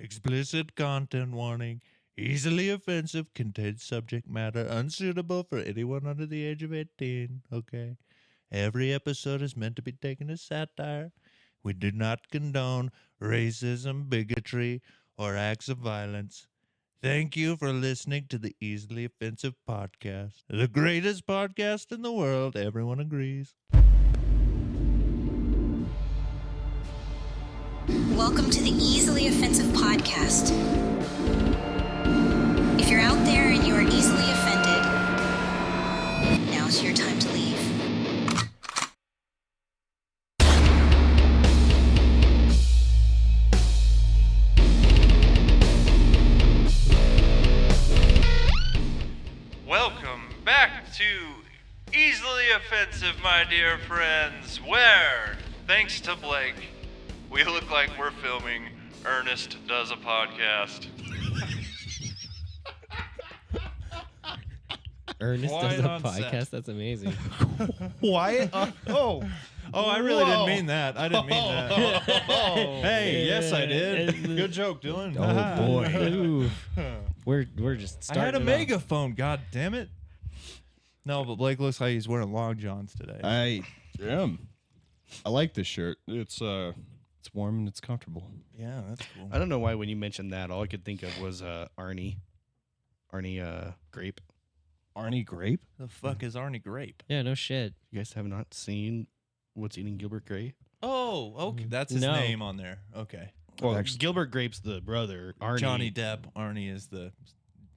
Explicit content warning. Easily offensive, contains subject matter unsuitable for anyone under the age of 18. Okay. Every episode is meant to be taken as satire. We do not condone racism, bigotry, or acts of violence. Thank you for listening to the Easily Offensive Podcast. The greatest podcast in the world, everyone agrees. Welcome to the Easily Offensive Podcast. If you're out there and you are easily offended, now's your time to leave. Welcome back to Easily Offensive, my dear friends, where, thanks to Blake, we look like we're filming Ernest Does a Podcast. Ernest Quiet does a on podcast. set. That's amazing. Quiet? Oh, I really didn't mean that. I didn't mean that. Hey, yes, I did. Good joke, Dylan. Oh boy, Ooh. we're just I starting. had a it off. megaphone. God damn it! No, but Blake looks like he's wearing long johns today. I am. I like this shirt. It's warm and it's comfortable. Yeah, that's cool. I don't know why when you mentioned that, all I could think of was Arnie Grape. Arnie Grape? The fuck is Arnie Grape? Yeah, no shit. You guys have not seen What's Eating Gilbert Grape? Oh, okay. That's his No. name on there. Okay. Well, Actually- Gilbert Grape's the brother. Arnie. Johnny Depp. Arnie is the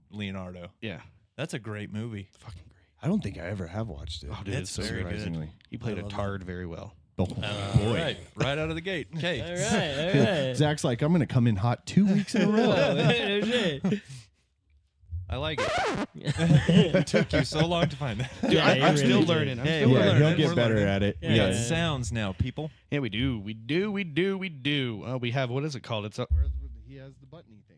Leonardo. Yeah. That's a great movie. Fucking great. I don't think I ever have watched it. Oh, dude, It's it's so very good. good. Surprisingly. He played I a love tard very well. Oh, Boy. Right out of the gate. Okay. All right. Zach's like, I'm going to come in hot 2 weeks in a row. No shit. I like it. It took you so long to find that. Dude, Yeah, you I'm really still did. learning. I'm Hey, still we're Yeah, learning. he'll learning. get We're better learning. at it. We Yeah. got Yeah. sounds now, people. Yeah, we do. We have, what is it called? It's He has the Buttony thing.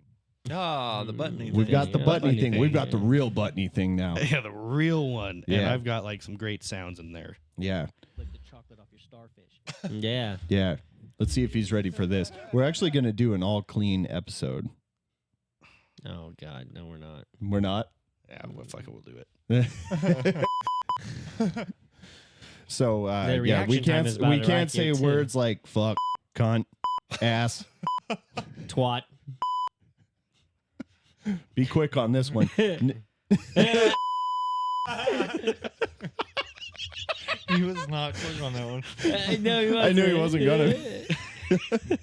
Ah, the Buttony We've Thing. got the Yeah, Buttony Buttony thing. thing, We've got the yeah. real Buttony thing now. yeah, the real one. And Yeah. I've got like some great sounds in there. Yeah. Lick the chocolate off your starfish. Yeah. Yeah. Let's see if he's ready for this. We're actually going to do an all clean episode. Oh God, no, we're not. We're not? Yeah, well, fuck it, we'll do it. So The yeah, reaction time is about we right can't say here, too. words like fuck, cunt, ass. Twat. Be quick on this one. He was not quick on that one. I know he I knew he wasn't gonna.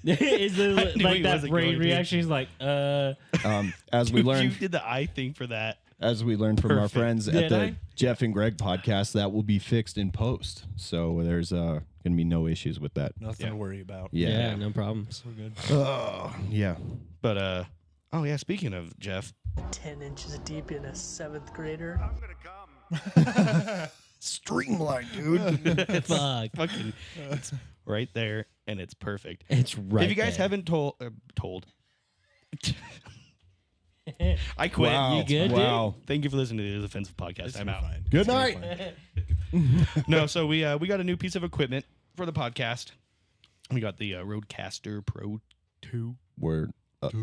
Is I the knew like he that wasn't brain going to. reaction? He's like, As we Dude, you learned, did the eye thing for that. as we learned from our Perfect. friends at Did the I? Jeff and Greg podcast, that will be fixed in post. So there's gonna be no issues with that. Nothing Yeah. to worry about. yeah, Yeah. no problems. We're good. Yeah. But oh yeah, speaking of Jeff, 10 inches deep in a 7th grader. Streamline, dude. Fuck. fucking it's right there and it's perfect. It's right. If you guys there. haven't told I quit. Wow. You good, dude? Wow. Thank you for listening to this offensive podcast. I'm out. Fine. Good It's gonna night. be fine. No, so we got a new piece of equipment for the podcast. We got the Rodecaster Pro 2. We're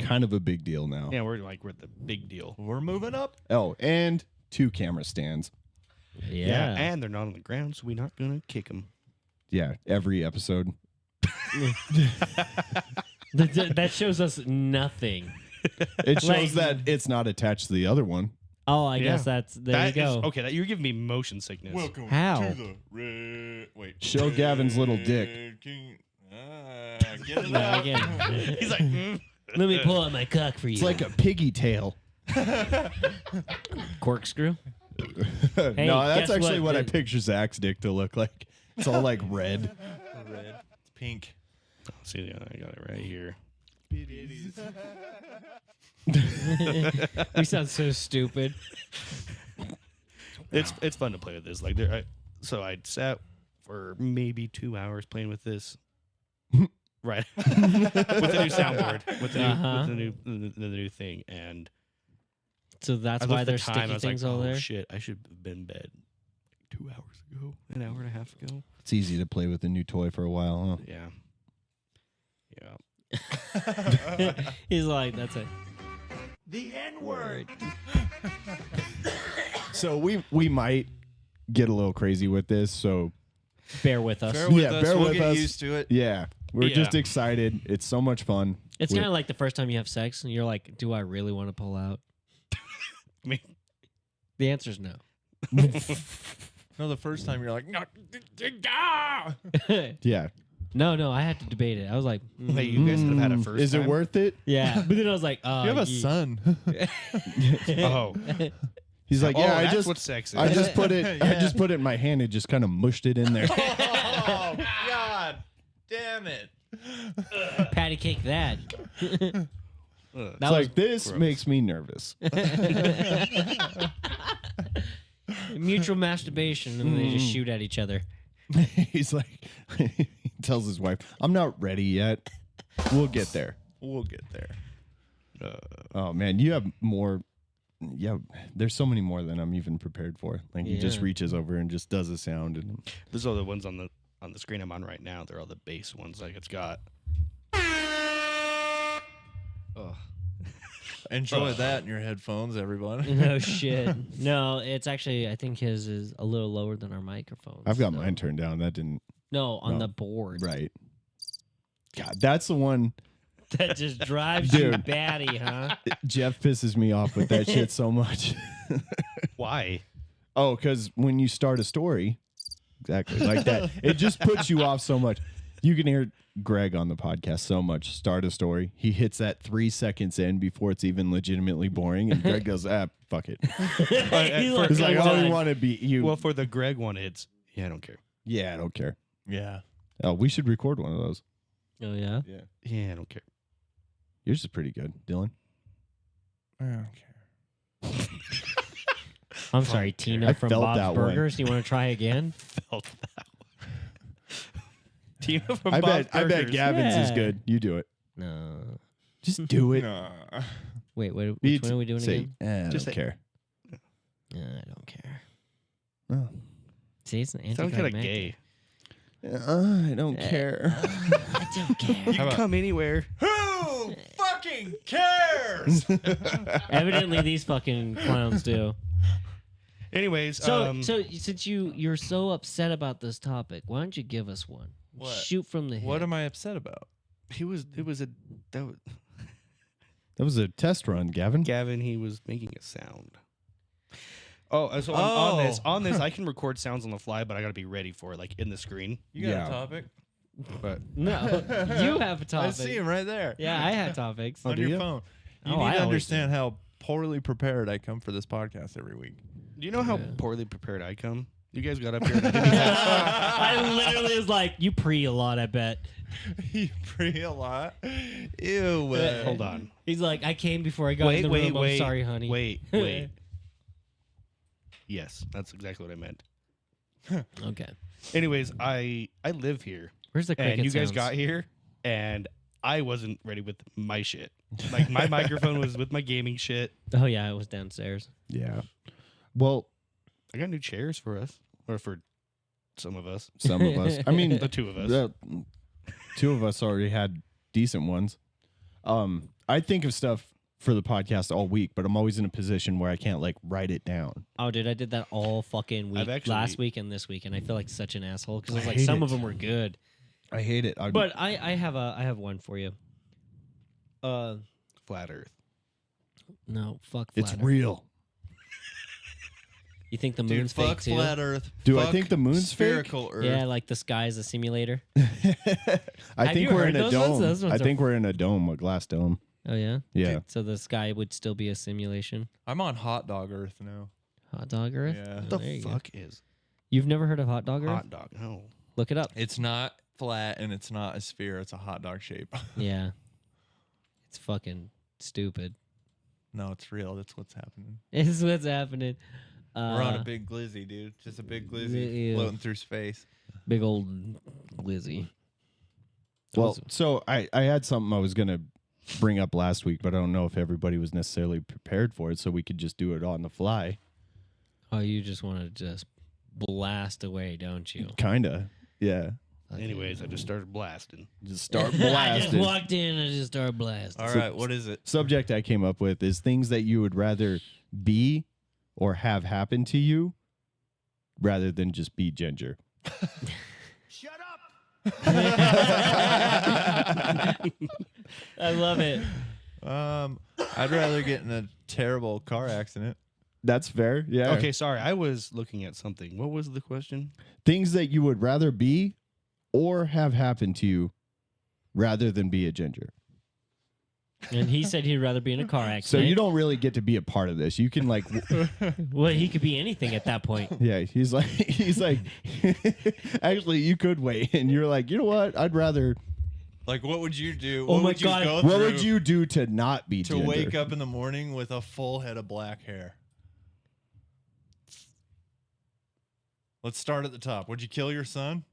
kind of a big deal now. Yeah, we're the big deal. We're moving up. Oh, and 2 camera stands. Yeah. And they're not on the ground, so we're not gonna kick them. Yeah, every episode. That shows us nothing. It shows Like- that it's not attached to the other one. Oh, I Yeah. guess that's there. You go. Okay, you're giving me motion sickness. Welcome How? to the red. Wait. Show Gavin's little dick. Get it No, out. again. He's like, Let me pull out my cock for you. It's like a piggy tail. corkscrew. No, Hey, that's guess actually what I The- picture Zach's dick to look like. It's all like red. Red. It's pink. see, yeah, I got it right here. We sound so stupid. It's fun to play with this. Like so I sat for maybe 2 hours playing with this. Right. With the new soundboard. With the new thing. And So that's I why looked at there's the time, sticky I was things like, all oh there. shit, I should have been in bed like 2 hours ago, an hour and a half ago. It's easy to play with a new toy for a while, huh? Yeah. Yeah. He's like, that's it. The N-word. So we might get a little crazy with this. So Bear with us. Bear with Yeah, us. bear we'll with get us. used to it. yeah, we're Yeah. just excited. It's so much fun. It's We- kind of like the first time you have sex and you're like, do I really want to pull out? I mean, The answer is no. No, the first time you're like, no, ah! yeah. No, I had to debate it. I was like, wait, you guys could have had a first Is time? it worth it? yeah. But then I was like, You have a ye- son. Oh. He's like, Oh, yeah, that's what sex is. I just put it. I Yeah. just put it in my hand and just kind of mushed it in there. Oh, God damn it. patty cake that. Ugh. That It's was like this gross. makes me nervous. mutual masturbation, and they just shoot at each other. He's like, he tells his wife, "I'm not ready yet. We'll get there." We'll get there. Oh man, you have more. Yeah, there's so many more than I'm even prepared for. Like he just Yeah. reaches over and just does a sound, and Those are the ones on the screen I'm on right now. They're all the bass ones. Like it's got. Oh. Enjoy that in your headphones, everybody. No shit. No, it's actually, I think his is a little lower than our microphones. I've got so- mine turned down. That didn't No, on No. the board. right. God, that's the one. That just drives you Dude. batty, huh? Jeff pisses me off with that shit so much. Why? Oh, because when you start a story, exactly like that, it just puts you off so much. You can hear Greg on the podcast so much. Start a story. He hits that 3 seconds in before it's even legitimately boring. And Greg goes, fuck it. He's like, He's like, "I'm oh, done." we want to be you. Well, for the Greg one, it's I don't care. Yeah, I don't care. Yeah. Oh, we should record one of those. Oh, yeah? Yeah, I don't care. Yours is pretty good, Dylan. I don't care. I'm sorry, Tina I from felt Bob's that one. Burgers. You want to try again? Felt that. Tina from I Bob's bet Burgers. Gavin's is Yeah. good. You do it. No. Just do it. Wait, which It's- one are we doing say, again? I Just don't say- care. I don't care. Oh. See, it's an Sounds kind of anticlimactic. gay. I don't care. I don't care. You can come anywhere. Who fucking cares? Evidently, these fucking clowns do. Anyways, So since you're so upset about this topic, why don't you give us one? What? Shoot from the hip. What am I upset about? it was That was a test run, Gavin. Gavin. He was making a sound. Oh, so on this, I can record sounds on the fly, but I got to be ready for it, like in the screen. You got Yeah. a topic? But No, you have a I topic. see him right there. Yeah, I have topics. on do your you? phone. You Oh, need I to always understand how poorly prepared I come for this podcast every week. do you know how Yeah. poorly prepared I come? You guys got up here. And I didn't even have- I literally was like, you pre a lot, I bet. You pre a lot. Ew. Hold on. He's like, I came before I got in the room. I'm sorry, honey. Wait. Yes, that's exactly what I meant. Okay. Anyways, I live here, Where's the cricket and you guys sounds? got here, and I wasn't ready with my shit. Like my microphone was with my gaming shit. Oh, yeah, it was downstairs. Yeah. Well, I got new chairs for us, or for some of us, some of us. I mean, the two of us. the two of us already had decent ones. I think of stuff for the podcast all week, but I'm always in a position where I can't like write it down. Oh, dude, I did that all fucking week, I've actually- last week and this week, and I feel like such an asshole because I it's like hate some it. of them were good, I hate it. but I have one for you. Flat Earth. No, fuck. it's flat Earth. real. You think the Dude, moon's fuck fake too? flat Earth. Do I Fuck think the moon's fake? spherical Earth. Yeah, like the sky is a simulator. I Have think you we're heard in a those ones? dome. Those ones I are- think we're in a dome, a glass dome. Oh yeah. Yeah. So the sky would still be a simulation. I'm on hot dog Earth now. Hot dog Earth. Yeah. Oh, What there the you go. fuck is You've never heard of hot dog Earth? hot dog? No. Look it up. It's not flat and it's not a sphere. It's a hot dog shape. Yeah. It's fucking stupid. No, it's real. That's what's happening. It's what's happening. We're on a big glizzy, dude. Just a big glizzy yeah. floating through space. big old glizzy. Well, so I had something I was gonna bring up last week, but I don't know if everybody was necessarily prepared for it, so we could just do it on the fly. Oh, you just want to just blast away, don't you? Kinda. Yeah. Anyways, I just started blasting. Just start I just blasting. walked in and just started blasting. All right, what is it? Subject I came up with is things that you would rather be or have happen to you rather than just be Ginger. I love it. I'd rather get in a terrible car accident. That's fair. Yeah. Okay, sorry. I was looking at something. What was the question? Things that you would rather be or have happen to you rather than be a Ginger. And he said he'd rather be in a car So accident. you don't really get to be a part of this. You can like, Well, he could be anything at that point. yeah, he's like, actually, you could wait. And you're like, you know what? I'd rather, Like, what would you do? Oh What my would you God. go what through would you do to not be to Ginger? wake up in the morning with a full head of black hair? Let's start at the top. Would you kill your son?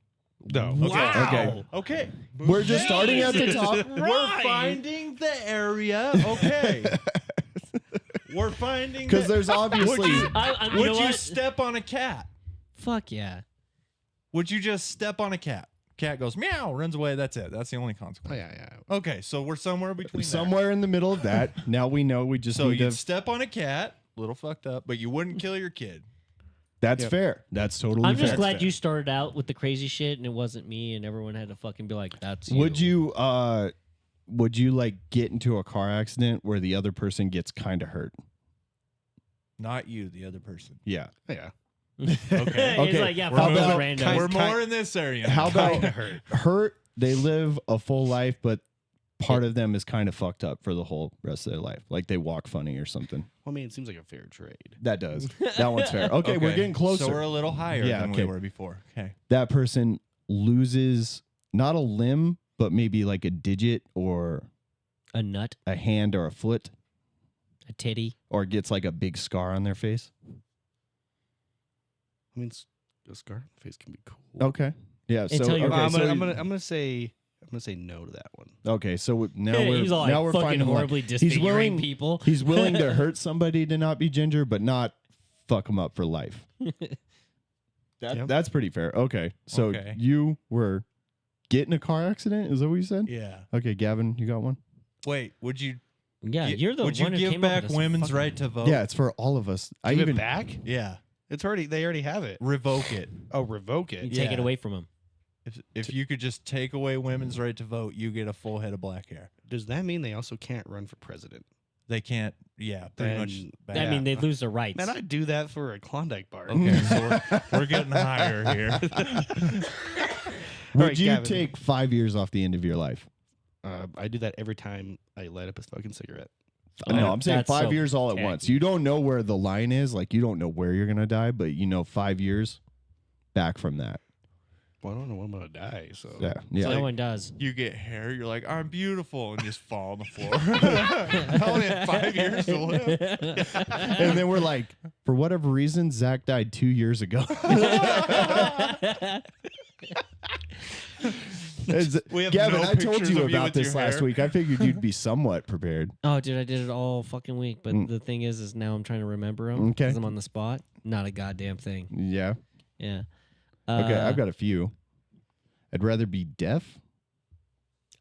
No. Wow. Okay. Okay. We're just starting at the top. We're finding the area. Okay. We're finding Because the- there's obviously, You Would know you what? step on a cat? Fuck yeah. Would you just step on a cat? Cat goes meow, runs away. That's it. That's the only Oh, consequence. yeah. Okay, so we're somewhere between there. somewhere in the middle of that. Now we know we just So need you'd to. step on a cat, little fucked up, but you wouldn't kill your kid. That's fair. That's totally I'm fair. just glad you started out with the crazy shit and it wasn't me and everyone had to fucking be like, that's you. Would you like get into a car accident where the other person gets kind of hurt? Not you, the other person. Yeah. Yeah. Okay. He's Okay. like, yeah, How fuck those about- randos. We're more in this area. How about Kinda hurt. hurt? They live a full life, but part of them is kind of fucked up for the whole rest of their life. Like they walk funny or something. Well, I mean, it seems like a fair trade. That does. That one's fair. Okay, we're getting closer. So we're a little higher Yeah, than okay. we were before. Okay. That person loses not a limb, but maybe like a digit or A nut, a hand or a foot, a titty. or gets like a big scar on their face. I mean, a scar on the face can be cool. Okay. Yeah. So Until you're- okay, I'm so gonna say no to that one. okay. So now Yeah, we're he's all like now we're fucking finding like- horribly he's disfiguring willing people. He's willing to hurt somebody to not be Ginger, but not fuck them up for life. Yep. That's pretty fair. Okay. So Okay. you were get in a car accident? Is that what you said? Yeah. Okay, Gavin, you got one? Wait, would you Yeah, you're the would one you who give came up back with this women's fucking- right to vote? Yeah, it's for all of us. I Give even it back? Yeah. They already have it. Revoke it. Oh, revoke You it. take it Yeah. away from him. If you could just take away women's right to vote, you get a full head of black hair. Does that mean they also can't run for president? They can't. Yeah, pretty Then- much. I mean, they lose their rights. Man, I'd do that for a Klondike bar. Okay, so we're getting higher here. would right, you Gavin. take 5 years off the end of your life? I do that every time I light up a fucking cigarette. No, I'm saying That's 5 so years all at tacky. once. You don't know where the line is. Like, you don't know where you're going to die, but you know 5 years back from that. Well, I don't know when I'm gonna die. So Yeah. Yeah. No one does. You get hair, you're like, I'm beautiful, and just fall on the floor. I only had 5 years to live. And then we're like, for whatever reason, Zach died 2 years ago. We have Gavin, no I told pictures you of you about with this your last hair. week. I figured you'd be somewhat prepared. Oh, dude, I did it all fucking week. But Mm. the thing is now I'm trying to remember them Okay. because I'm on the spot. Not a goddamn thing. Yeah. Yeah. Okay, I've got a few. I'd rather be deaf.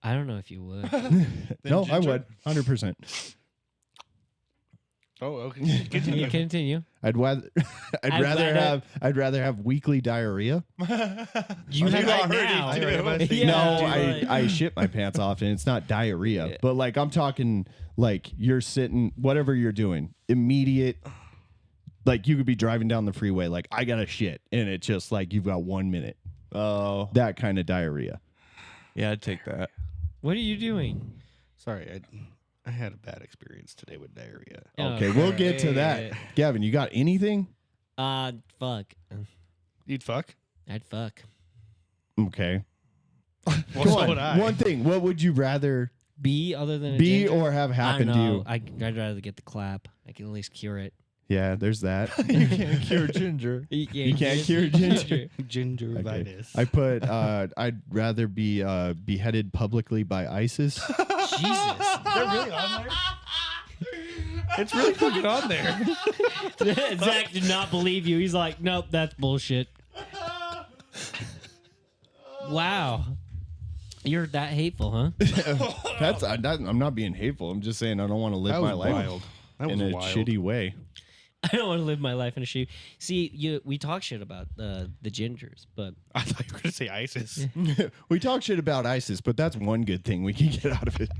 I don't know if you would. No, I ginger? would. 100%. Oh, okay. You Continue. continue. I'd rather I'd rather have weekly diarrhea. You You have that already now. do. Yeah, No, dude, I shit my pants off and it's not diarrhea. Yeah. But like I'm talking like you're sitting whatever you're doing, immediate like you could be driving down the freeway like I got to shit and it's just like you've got 1 minute. Oh, That kind of diarrhea. yeah, I'd take that. What are you doing? Sorry, I had a bad experience today with diarrhea. Okay, we'll get to that. Gavin, you got anything? Fuck. You'd fuck? I'd fuck. Okay. Well, Come so on. would I. One thing. What would you rather Be other than a be ginger? or have happen I to don't know. you? I'd rather get the clap. I can at least cure it. Yeah, there's that. You can't cure ginger. You can't cure ginger. Gingivitis. I put I'd rather be beheaded publicly by ISIS. Jesus. They're really on there? It's really fucking on there. Zach did not believe you. He's like, nope, that's bullshit. Wow. You're that hateful, huh? I'm not being hateful. I'm just saying I don't want to live That my was life wild. That was in a wild. shitty way. I don't want to live my life in a shoe. See, we talk shit about the gingers, but I thought you were going to say ISIS. We talk shit about ISIS, but that's one good thing we can get out of it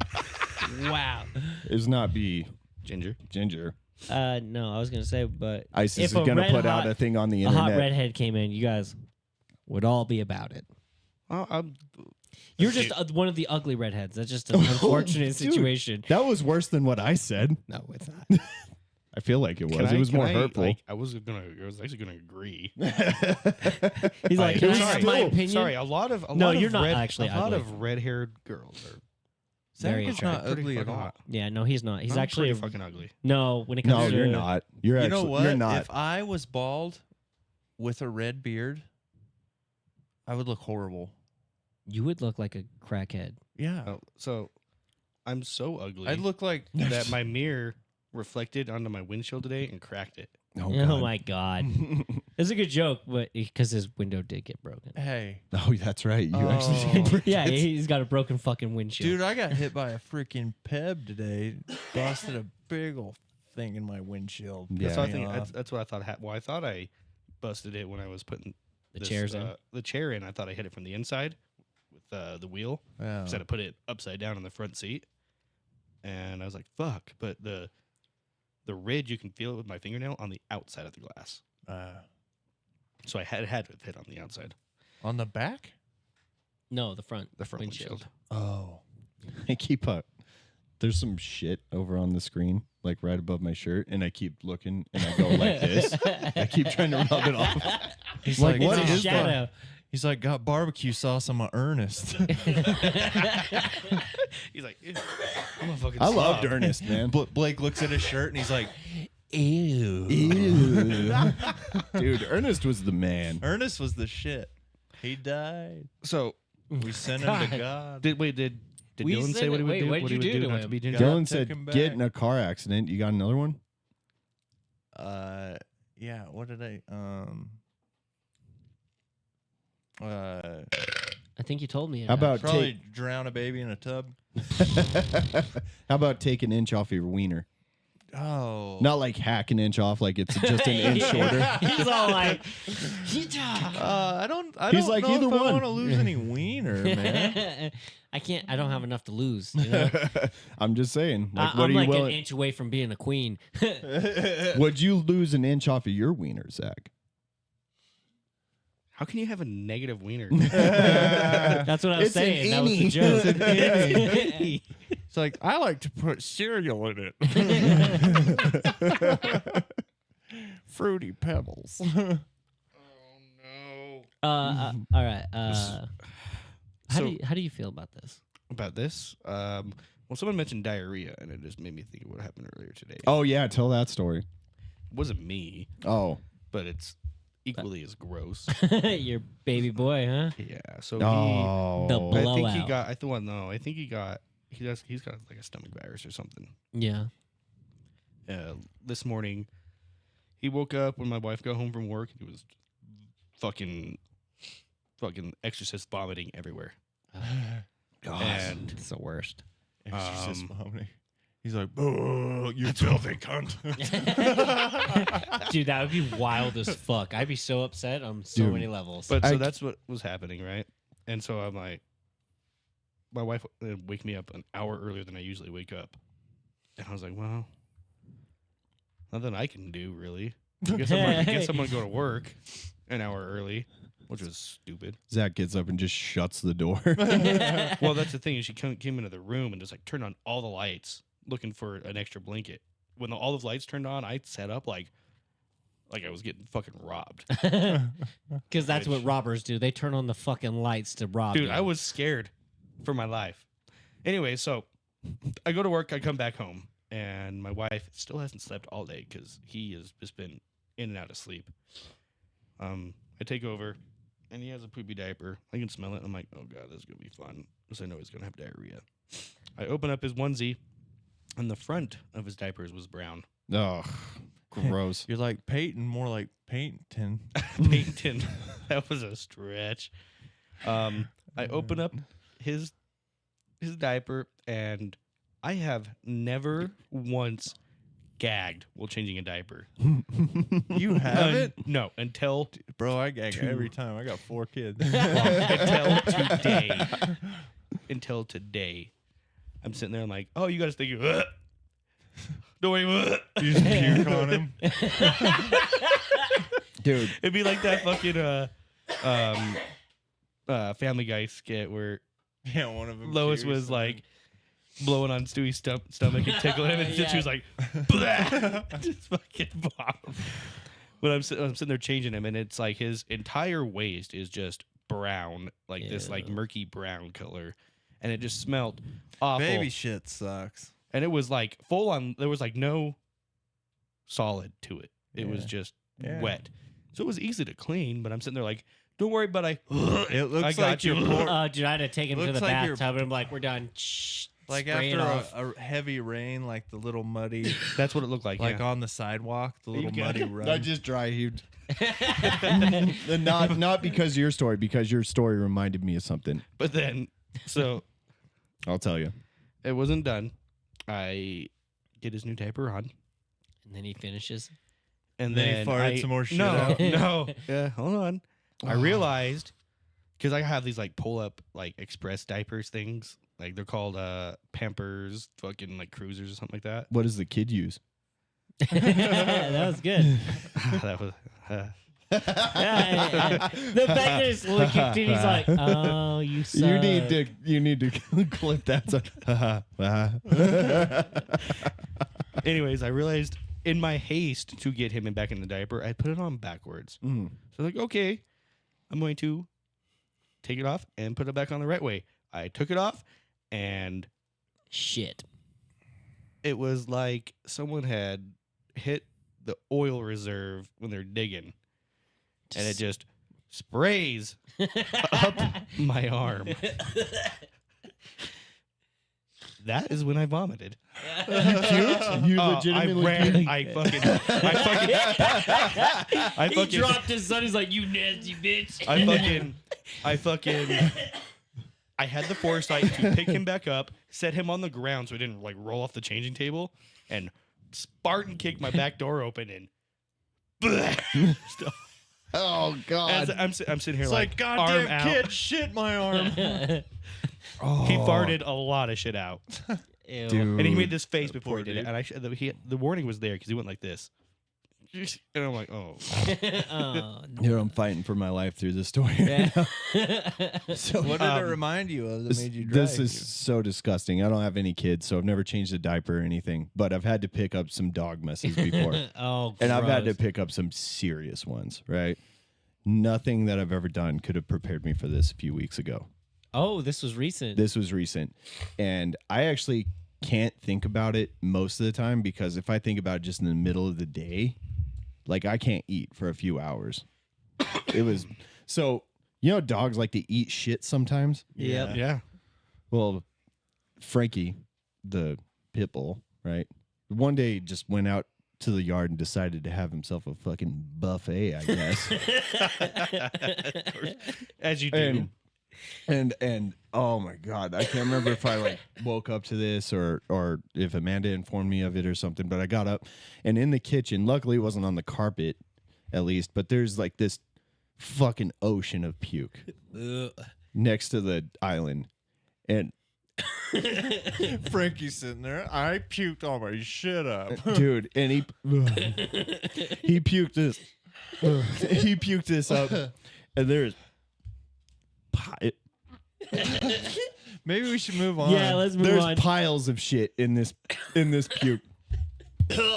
wow. is not be Ginger. ginger. No, I was gonna say, but ISIS if is a going to red put out hot- a thing on the a hot internet. redhead came in, you guys would all be about it. You're just one of the ugly redheads. That's just an unfortunate Dude, situation. That was worse than what I said. No, it's not. I feel like it was. It was more hurtful. I was actually gonna agree. He's like, can I have sorry, my opinion? Sorry, a lot of you're not actually a lot ugly. of red-haired girls are Very Zach is attractive. not ugly at fucking all. hot. Yeah, no, he's not. He's I'm actually pretty fucking ugly. no. When it No, comes to you're not. You're You actually, know what? You're not. If I was bald with a red beard, I would look horrible. you would look like a crackhead. Yeah. Oh, so I'm so ugly I'd look like that my mirror reflected onto my windshield today and cracked it. Oh, Oh, God. my god, it's a good joke, but because his window did get broken. Hey, Oh, that's right. You Oh. actually did. Yeah, he's got a broken fucking windshield. dude, I got hit by a freaking Peb today. Busted a big old thing in my windshield. Yeah. That's what I Pissed think. me off. That's what I thought. Well, I thought I busted it when I was putting the this, chairs in. the chair in. I thought I hit it from the inside with the wheel. Yeah. Instead of put it upside down in the front seat, and I was like, "Fuck!" But the ridge, you can feel it with my fingernail on the outside of the glass. So I had to hit on the outside, On the back? No, the front. the front windshield. Oh. I keep up. There's some shit over on the screen, like right above my shirt, and I keep looking and I go like this. I keep trying to rub it off. He's Like, like, what It's a is that? shadow. He's like, got barbecue sauce on my Ernest. He's like, "Ew, "I'm a fucking." I loved slob." Ernest, man. Blake looks at his shirt and he's like, ew. Ew. Dude, Ernest was the man. Ernest was the shit. He died. So We sent him to God. did We Dylan say said what it. he would Wait, do? what did What you he would do do to not to him? be ginger? God Dylan took said, him get back. in a car accident. You got another one? Yeah, what did I think you told me. How about probably drown a baby in a tub. How about take an inch off your wiener? Oh. Not like hack an inch off, like it's just an inch shorter. He's all like, I don't He's know like, if either I one. want to lose any wiener, man. I can't. I don't have enough to lose. You know? I'm just saying. Like, what I'm are you like an willing? inch away from being a queen. Would you lose an inch off of your wiener, Zach? How can you have a negative wiener? That's what I was It's an saying. That was the innie. joke. It's an It's like, I like to put cereal in it. Fruity Pebbles. Oh no! All right. How So- do you feel about this? About this, well, someone mentioned diarrhea, and it just made me think of what happened earlier today. Oh, yeah. Tell that story. It wasn't me, Oh. but it's equally as gross. Your baby boy, huh? Yeah. So Oh. The I think he blowout. got. I thought no. I think he got. He's got like a stomach virus or something. Yeah. This morning, he woke up when my wife got home from work. He was fucking exorcist vomiting everywhere. And It's the worst. Exorcist Um, vomiting. He's like, "Oh, you filthy cunt." Dude, that would be wild as fuck. I'd be so upset on so Dude. many levels. But I- so that's what was happening, right? And so I'm like, my wife would wake me up an hour earlier than I usually wake up, and I was like, well, nothing I can do really. I guess I'm gonna go to work an hour early, which was stupid. Zach gets up and just shuts the door. Well, that's the thing is she came into the room and just like turned on all the lights, looking for an extra blanket. When all the lights turned on, I sat up like I was getting fucking robbed. Because that's what robbers do. They turn on the fucking lights to rob Dude, you. I was scared for my life. Anyway, so I go to work, I come back home, and my wife still hasn't slept all day because he has just been in and out of sleep. I take over, and he has a poopy diaper. I can smell it. I'm like, oh god, this is gonna be fun because I know he's gonna have diarrhea. I open up his onesie, and the front of his diapers was brown. Oh, gross. You're like Peyton, more like Peyton. Peyton, that was a stretch. I open up his diaper, and I have never once gagged while changing a diaper. You haven't? No, until Bro, I gag every time. I got 4 kids. until today. Until today. I'm sitting there, I'm like, oh, you guys think you don't worry, You just puke on him. Dude. It'd be like that fucking Family Guy skit where Yeah, one of them. Lois pukes was and like blowing on Stewie's stomach and tickling him, and Yeah. she was like, "Blah!" Just fucking bomb. But I'm sitting there changing him, and it's like his entire waist is just brown, like this like Ew. murky brown color, and it just smelled awful. baby shit sucks. And it was like full on. There was like no solid to it. It was Yeah. just Yeah. wet, so it was easy to clean. But I'm sitting there like, don't worry, but It I looks got like you. your poor, Dude, I had to take him to Looks the like you're- bathtub and I'm like, we're done. Shh, like spray it after off. a heavy rain, like the little muddy, That's what it looked like. like yeah. on the sidewalk, the little got muddy it. run. I just dry heaved. And not because of your story, because your story reminded me of something. But then, so I'll tell you. it wasn't done. I get his new diaper on, And then he finishes. and Then he then farted I- some more shit no, out. No, yeah, hold on. I realized because I have these like pull up like express diapers things, like they're called Pampers, fucking like cruisers or something like that. What does the kid use? That was good. That was. The fact that it's looking at he's like, oh, you suck. You need to clip that. Anyways, I realized in my haste to get him back in the diaper, I put it on backwards. Mm. So I was like, okay, I'm going to take it off and put it back on the right way. I took it off, and Shit. it was like someone had hit the oil reserve when they're digging, and it just sprays up my arm. That is when I vomited. You puked? You Oh, legitimately I ran. puked? I He fucking dropped his son. He's like, you nasty bitch. I had the foresight to pick him back up, set him on the ground so he didn't like roll off the changing table, and Spartan kicked my back door open and. Oh God! As I'm sitting here It's like, like, arm goddamn out. kid, shit my arm. Oh. He farted a lot of shit out, Ew. Dude. and he made this face That before poor he did it. dude. And the warning was there because he went like this, and I'm like, oh. Oh, You know, I'm fighting for my life through this story. yeah. So What did it remind you of that this, made you this dry? is so disgusting. I don't have any kids, so I've never changed a diaper or anything. But I've had to pick up some dog messes before, Oh, and I've had to gross. pick up some serious ones. Right? Nothing that I've ever done could have prepared me for this a few weeks ago. Oh, this was recent. This was recent, and I actually can't think about it most of the time because if I think about it just in the middle of the day, like I can't eat for a few hours. It was so dogs like to eat shit sometimes. Yep. Yeah. Well, Frankie, the pit bull, right? One day just went out to the yard and decided to have himself a fucking buffet, I guess. As you do. And oh my God, I can't remember if I like woke up to this or if Amanda informed me of it or something, but I got up and in the kitchen, luckily it wasn't on the carpet at least, but there's like this fucking ocean of puke next to the island. And Frankie's sitting there. I puked all my shit up. dude, and he puked this he puked this up and there's Maybe we should move on. Yeah, let's move there's on. piles of shit in this puke.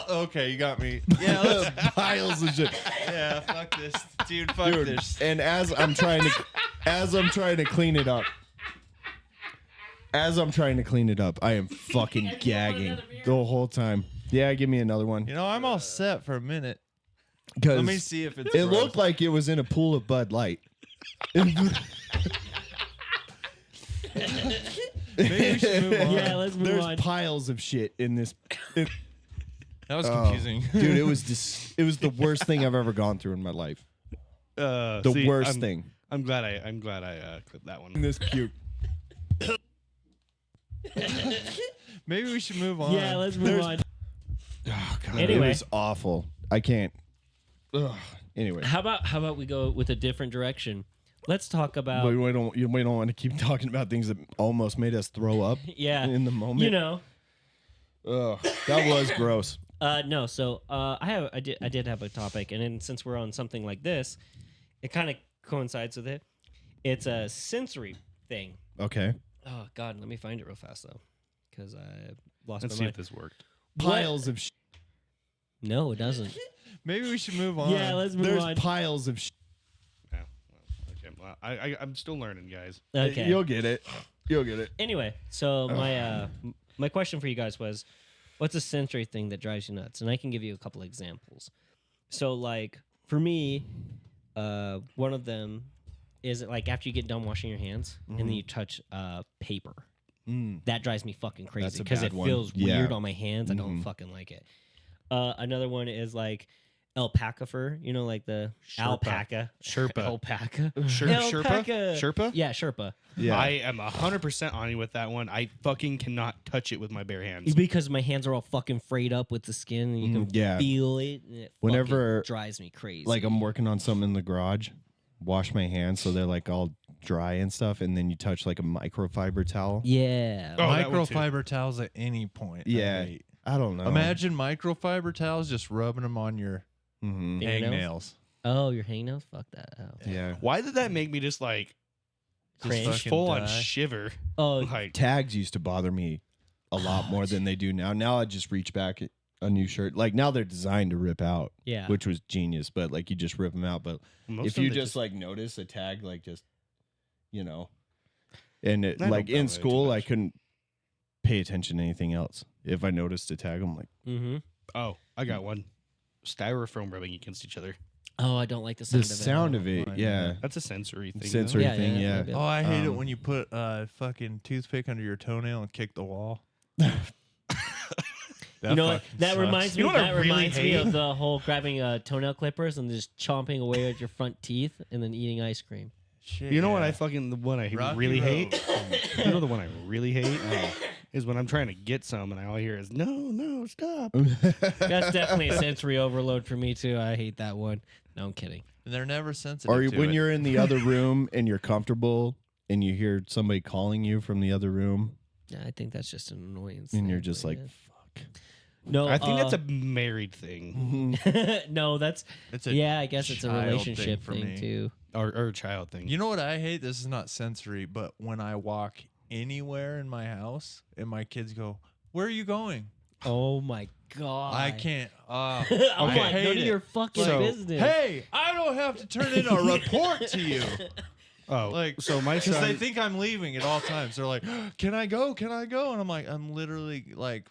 Okay, you got me. Yeah, there's piles of shit. Yeah, fuck this, dude. Fuck Dude, this. and as I'm trying to clean it up, I am fucking gagging the whole time. Yeah, give me another one. You know, I'm all set for a minute. Let Because me see if it's. it gross. looked like it was in a pool of Bud Light. Maybe we should move on. Yeah, let's move There's on. piles of shit in this. That was confusing. Dude, it was the worst thing I've ever gone through in my life. The worst thing. I'm glad I clipped that one. This puke. Maybe we should move on. Yeah, let's move on. Oh god, Anyway. it was awful. I can't. Ugh. Anyway, How about we go with a different direction? Let's talk about but we don't want to keep talking about things that almost made us throw up. yeah, in the moment. you know. Ugh, that was gross. No, so I did have a topic, and then since we're on something like this, it kind of coincides with it. It's a sensory thing. Okay. Oh God, let me find it real fast though, because I lost Let's my see mind. if this worked. Piles of. No, it doesn't. Maybe we should move on. Yeah, let's move There's on. piles of. Yeah. Okay. Well, I'm still learning, guys. Okay. You'll get it. You'll get it. Anyway, so my question for you guys was, what's a sensory thing that drives you nuts? And I can give you a couple examples. So like for me, one of them is like after you get done washing your hands and then you touch paper. That drives me fucking crazy That's a because bad it one. feels Yeah. weird on my hands. I don't fucking like it. Another one is like alpaca fur, you know, like the alpaca. Sherpa. Alpaca. Sherpa? Sherpa? Yeah, Sherpa. Yeah. I am 100% on you with that one. I fucking cannot touch it with my bare hands. Because my hands are all fucking frayed up with the skin and you can yeah. feel it. And it Whenever, fucking drives me crazy. like I'm working on something in the garage, wash my hands so they're like all dry and stuff, and then you touch like a microfiber towel. yeah. Oh, that one too. Microfiber towels at any point. I Yeah. hate. I don't know. Imagine microfiber towels just rubbing them on your Mhm. Fingernails? hangnails. Oh, your hangnails? Fuck that. Oh. Yeah. Why did that make me just like Cringe. fucking full on die. shiver? Oh, Like, Tags used to bother me a lot more than they do now. Now I just reach back at a new shirt. Like now they're designed to rip out, yeah. which was genius. But like you just rip them out. But most if of them, you they just like notice a tag, like just and it, I don't like in bother too school, I much. couldn't pay attention to anything else. If I noticed a tag, I'm like, Mm-hmm. Oh, I got one. Styrofoam rubbing against each other. Oh, I don't like the the sound of it. sound of it, Mine, yeah, That's a sensory thing. sensory Yeah, thing, yeah, yeah. maybe. Oh, I hate it Um, when you put a fucking toothpick under your toenail and kick the wall. You know what? fucking That sucks. reminds me. You know what I That really reminds me hate? of the whole grabbing toenail clippers and just chomping away at your front teeth and then eating ice cream. Shit, You know what yeah. I fucking the one I Rocky really Road. hate? You know the one I really hate is when I'm trying to get some and I all hear is no, stop. That's definitely a sensory overload for me too. I hate that one. No, I'm kidding. And they're never sensitive. Or to when it. you're in the other room and you're comfortable and you hear somebody calling you from the other room Yeah, I think that's just an annoyance. and thing, you're just but like, yeah. fuck. No, I think that's a married thing no. That's it's a yeah. I guess it's a child relationship for thing me. too. or a child thing. You know what I hate? This is not sensory, but when I walk anywhere in my house and my kids go, "Where are you going?" Oh my god! I can't. I'm Okay. like, hate none of it. your fucking So, business. Hey, I don't have to turn in a report to you. Oh, Like, so my because son. they think I'm leaving at all times. They're like, "Can I go? Can I go?" And I'm like, I'm literally like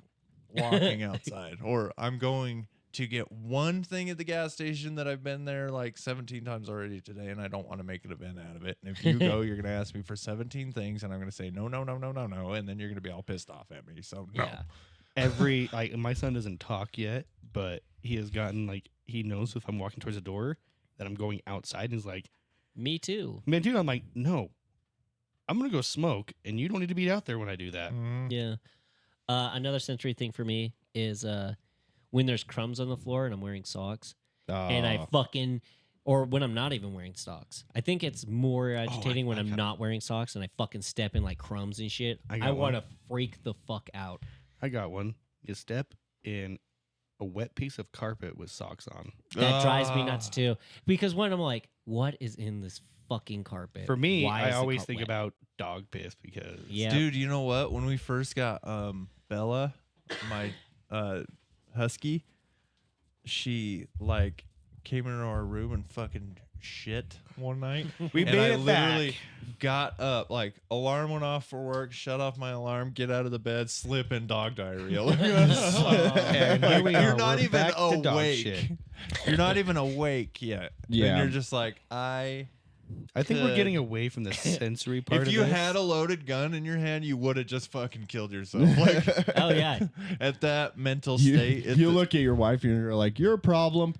walking outside, or I'm going to get one thing at the gas station that I've been there like 17 times already today, and I don't want to make an event out of it. And if you go, you're gonna ask me for 17 things, and I'm gonna say no, and then you're gonna be all pissed off at me. So no. Yeah. Every like my son doesn't talk yet, but he has gotten like he knows if I'm walking towards the door that I'm going outside, and he's like, Me too. "Man, dude," I'm like, "No, I'm gonna go smoke, and you don't need to be out there when I do that." Mm. Yeah. Another sensory thing for me is when there's crumbs on the floor and I'm wearing socks and I fucking, or when I'm not even wearing socks. I think it's more agitating when I'm not wearing socks and I fucking step in like crumbs and shit. I I got want to one. freak the fuck out. I got one. You step in a wet piece of carpet with socks on. That drives me nuts Ah. too. Because when I'm like, what is in this fucking carpet? For me, Why I is the always car- think wet? about dog piss because Yeah. Dude, you know what? When we first got Bella, my husky, she like came into our room and fucking shit one night. we And made I it literally back. got up, like alarm went off for work, shut off my alarm, get out of the bed, slip in dog diarrhea. And here we You're are, not we're even back to dog shit. awake. You're not even awake yet. Yeah. And you're just like, I I think we're could- getting away from the sensory part. If of you this. had a loaded gun in your hand, you would have just fucking killed yourself. Like, Oh, yeah. at that mental You, state. you look at your wife and you're like, you're a problem.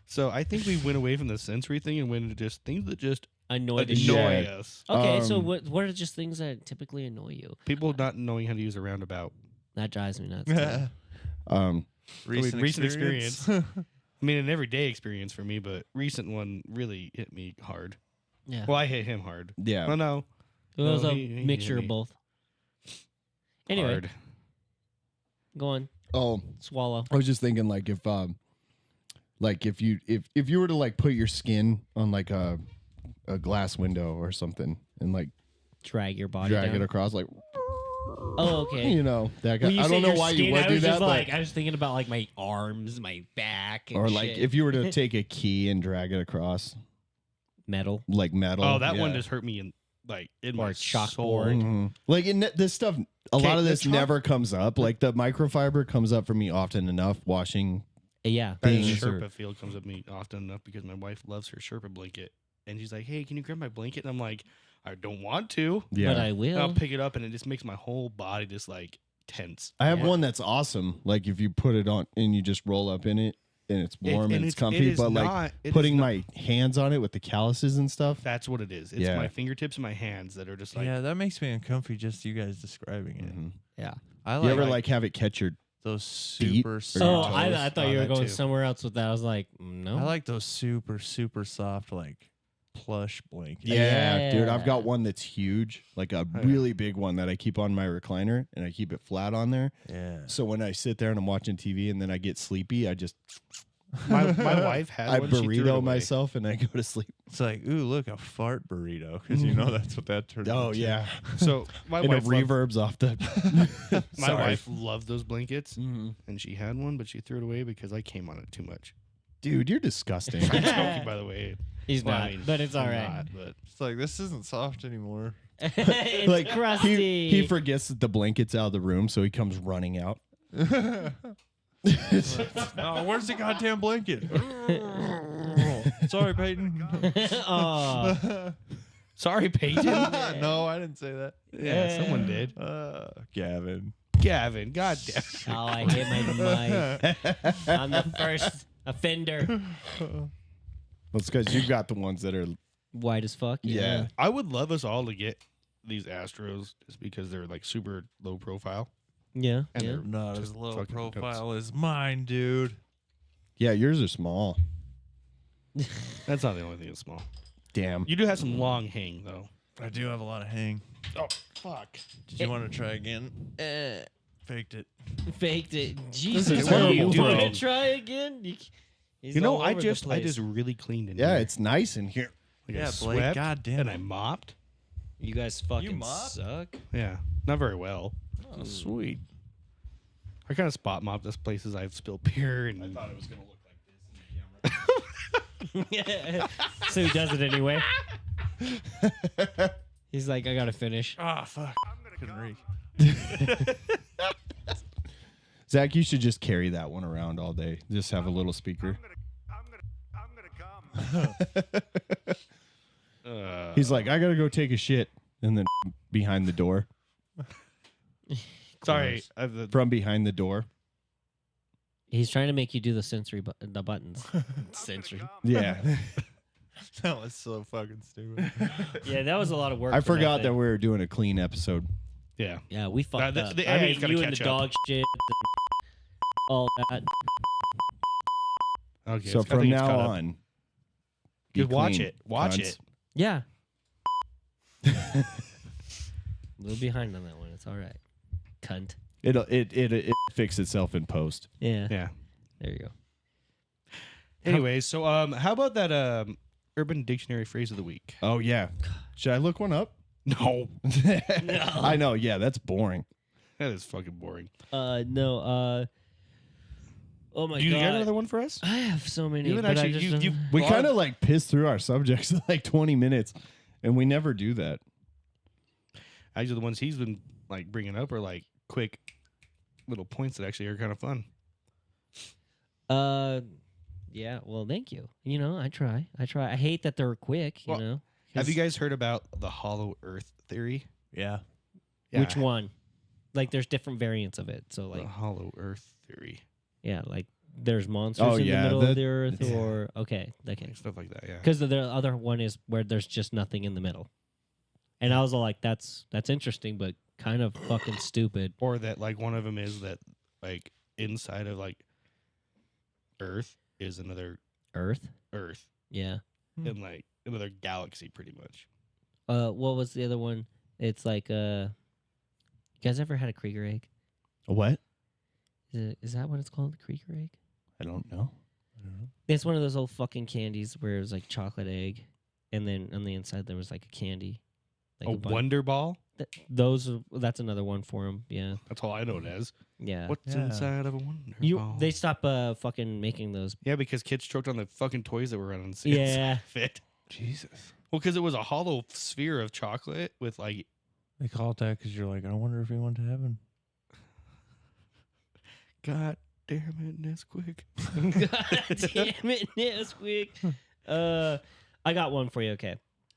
So I think we went away from the sensory thing and went into just things that just Annoy the annoy shit. us. Okay, so Um, what are just things that typically annoy you? People not knowing how to use a roundabout. That drives me nuts. too. recent experience. I mean, an everyday experience for me, but recent one really hit me hard. Yeah. Well, I hit him hard. Yeah. Oh no, It was No, a he hit mixture of me both. Anyway, hard. go on. Oh, Swallow. I was just thinking like if you were to like put your skin on like a glass window or something and like Drag your body drag down. it across like Oh, okay. you know that guy. When you I say don't know your why skin, you would I do was that, just but like I was thinking about like my arms, my back, and or like shit. if you were to take a key and drag it across metal. like metal. Oh, that one yeah. just hurt me in Or my a chalkboard. soul. Mhm. Like this stuff, a Okay, lot of the this chalk- never comes up. Like the microfiber comes up for me often enough washing. Yeah. That Being Sherpa field comes up me often enough because my wife loves her Sherpa blanket, and she's like, "Hey, can you grab my blanket?" And I'm like, "I don't want to." Yeah, But I And will. I'll pick it up, and it just makes my whole body just like tense. I have Yeah. one that's awesome. Like if you put it on and you just roll up in it and it's warm and it's it comfy, is but like not- it is putting not- my hands on it with the calluses and stuff. That's what it is. It's Yeah. my fingertips and my hands that are just like. yeah, that makes me uncomfy just you guys describing it. Mhm. Yeah. I You ever like have it catch your? those feet super or soft. Oh, toes? I thought Oh, you were that going too. somewhere else with that. I was like, no. I like those super soft like plush blankets. Yeah, dude, I've Yeah. got one that's huge, like a Oh, yeah. really big one that I keep on my recliner and I keep it flat on there. Yeah. So when I sit there and I'm watching TV and then I get sleepy, I just my wife had I one. She threw it burrito away. myself and I go to sleep. It's like, ooh, look, a fart burrito, because you know that's what that turns Oh into. yeah, So my and the wife loved, reverbs off the. my Sorry. wife loved those blankets, Mhm. and she had one, but she threw it away because I came on it too much. Dude, you're disgusting. I'm joking, by the way. He's Well, not, I mean, but it's all I'm right. not, but It's like, this isn't soft anymore. It's like crusty. he forgets that the blanket's out of the room, so he comes running out. Oh, where's the goddamn blanket? Sorry, Peyton. Oh. sorry, Peyton. No, I didn't say that. Yeah, someone did. Gavin. Gavin, goddamn. Oh, I hit my mic. I'm the first offender. That's because you've got the ones that are. White as fuck. Yeah. I would love us all to get these Astros just because they're like super low profile. Yeah. And Yeah. they're Not just as low fucking profile as mine, dude. Yeah, yours are small. That's not the only thing that's small. Damn. You do have some long hang though. I do have a lot of hang. Oh fuck! Did you want to try again? Faked it. Faked it. is Jesus, terrible, you want bro. to try again? He's You know, all I over the just place. really cleaned in Yeah, here. it's nice in here. Like I Yeah, Blake, swept goddamn and it. I mopped. You guys fucking mop? suck. Yeah, not very well. Oh, sweet. I kind of spot mopped this places I've spilled beer and. I thought it was gonna look like this in the camera. So he does it anyway. He's like, I gotta finish. Ah, fuck. Couldn't read. Zach, you should just carry that one around all day. Just have a little speaker. He's like, I gotta go take a shit, and then behind the door, Sorry, from behind the door. He's trying to make you do the the buttons. Sensory. Yeah, That was so fucking stupid. Yeah, that was a lot of work. I for forgot that thing. we were doing a clean episode. yeah. Yeah, we fucked the- up. the I AI's mean, gotta you and the catch up. dog shit, all that. Okay. So I from think it's now caught up. on, be Just watch clean, it. Watch cunts. it. Yeah. A little behind on that one. It's all right. Cunt. It fix itself in post. Yeah. Yeah. There you go. Anyways, so how about that Urban Dictionary phrase of the week? Oh yeah, should I look one up? No, I know. Yeah, that's boring. that is fucking boring. No. Oh my Do you god. got another one for us? I have so many. You haven't but I actually- just you- don't- We Well, kind of like piss through our subjects in like 20 minutes, and we never do that. Actually, the ones he's been like bringing up are like quick little points that actually are kind of fun. Yeah. Well, thank you. You know, I try. I hate that they're quick. You Well, know. Have you 'Cause guys heard about the Hollow Earth theory? Yeah. Which one? Like, there's different variants of it. So, The like, Hollow Earth theory. yeah, like there's monsters Oh, in yeah, the middle of that- the earth, or okay. Stuff like that, yeah. Because the other one is where there's just nothing in the middle. And I was all like, that's interesting, but kind of fucking stupid. Or that, like, one of them is that, like, inside of, like, Earth is another Earth? Earth Yeah. in, like, another galaxy, pretty much. What was the other one? It's like, you guys ever had a Krieger egg? A what? Is that what it's called? The Krieger egg? I don't know. It's one of those old fucking candies where it was like chocolate egg, and then on the inside there was like a candy. Like A Wonder Ball? That's another one for them. Yeah. That's all I know it as. Yeah. What's Yeah. inside of a Wonder You Ball? they stopped fucking making those. Yeah, because kids choked on the fucking toys that were on Yeah. fit. Jesus. Well, because it was a hollow sphere of chocolate with, like, They call it that because you're like, I wonder if he went to heaven. God damn it, Nesquik. God damn it, Nesquik. I got one for you. Okay.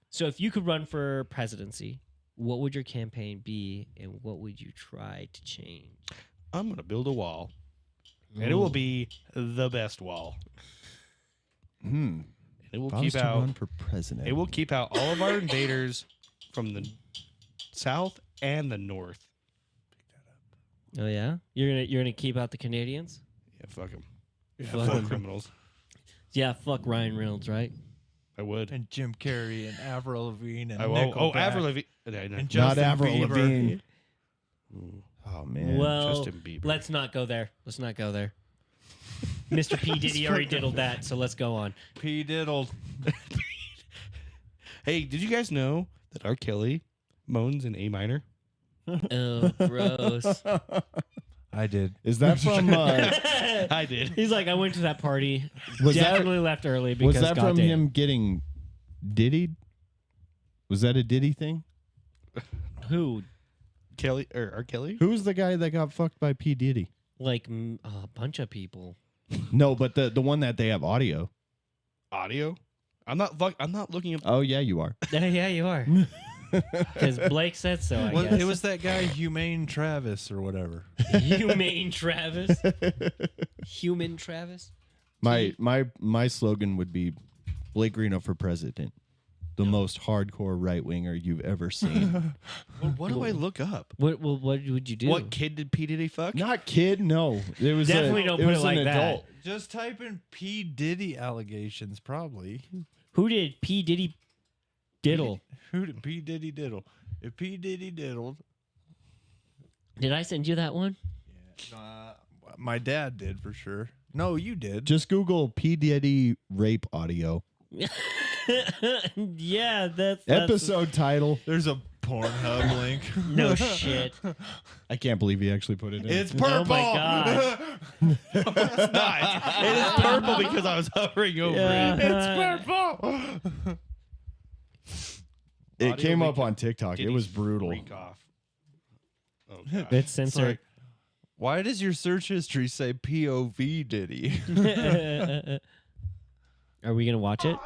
So if you could run for presidency, what would your campaign be, and what would you try to change? I'm going to build a wall. And it will be the best wall. Hmm. It will If I was keep to out. run for president. It will keep out all of our invaders from the south and the north. Oh yeah, you're gonna keep out the Canadians? Yeah, fuck them. Fuck Fuck 'em. criminals. Yeah, fuck Ryan Reynolds, right? I would. And Jim Carrey and Avril Lavigne and Avril Nickelback. Lavigne. And not Justin Avril Bieber. Lavigne. Oh man. Well, Justin Bieber. let's not go there. Mr. P Diddy already diddled that, so let's go on. P. Diddled. Hey, did you guys know that R. Kelly moans in A minor? Oh, gross. I did. Is that from? I did. He's like, I went to that party. Was that- Definitely left early because Was that from goddamn. him getting diddied? Was that a Diddy thing? Who? Kelly or R. Kelly? Who's the guy that got fucked by P Diddy? Like a bunch of people. No, but the one that they have audio. Audio? I'm not looking up. Oh yeah, you are. Yeah, you are. Because Blake said so, I Well, guess. it was that guy Humane Travis or whatever. Humane Travis. Human Travis. My slogan would be Blake Greeno for president. The most hardcore right winger you've ever seen. Well, what do I look up? What would you do? What kid did P. Diddy fuck? Not kid, no. It was Definitely don't it put was it like an that. adult. Just type in P. Diddy allegations, probably. Who did P Diddy diddle? Who did P. Diddy diddle? If P. Diddy diddled, Did I send you that one? my dad did for sure. No, you did. Just Google P Diddy rape audio. Yeah, that's Episode title. There's a Pornhub link. No shit. I can't believe he actually put it in. It's purple. Oh my god. It's not. It is purple because I was hovering over Yeah. it. It's purple. It Audio came leak up on TikTok. It was brutal. Freak off. Oh, God. It's It's censored. like, why does your search history say POV Diddy? Are we gonna watch it?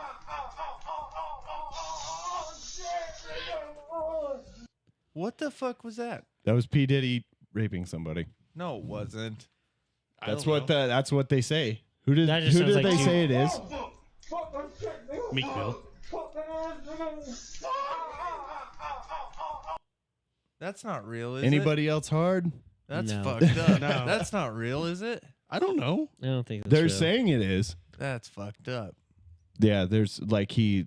What the fuck was that? That was P Diddy raping somebody. No, it wasn't. That's what that's what they say. Who did That just who sounds did like they two- say it is? Meek Mill. That's not real, is Anybody else hard? it? That's No. fucked up. No. That's not real, is it? I don't know. I don't think that's They're real. saying it is. That's fucked up. Yeah, there's like he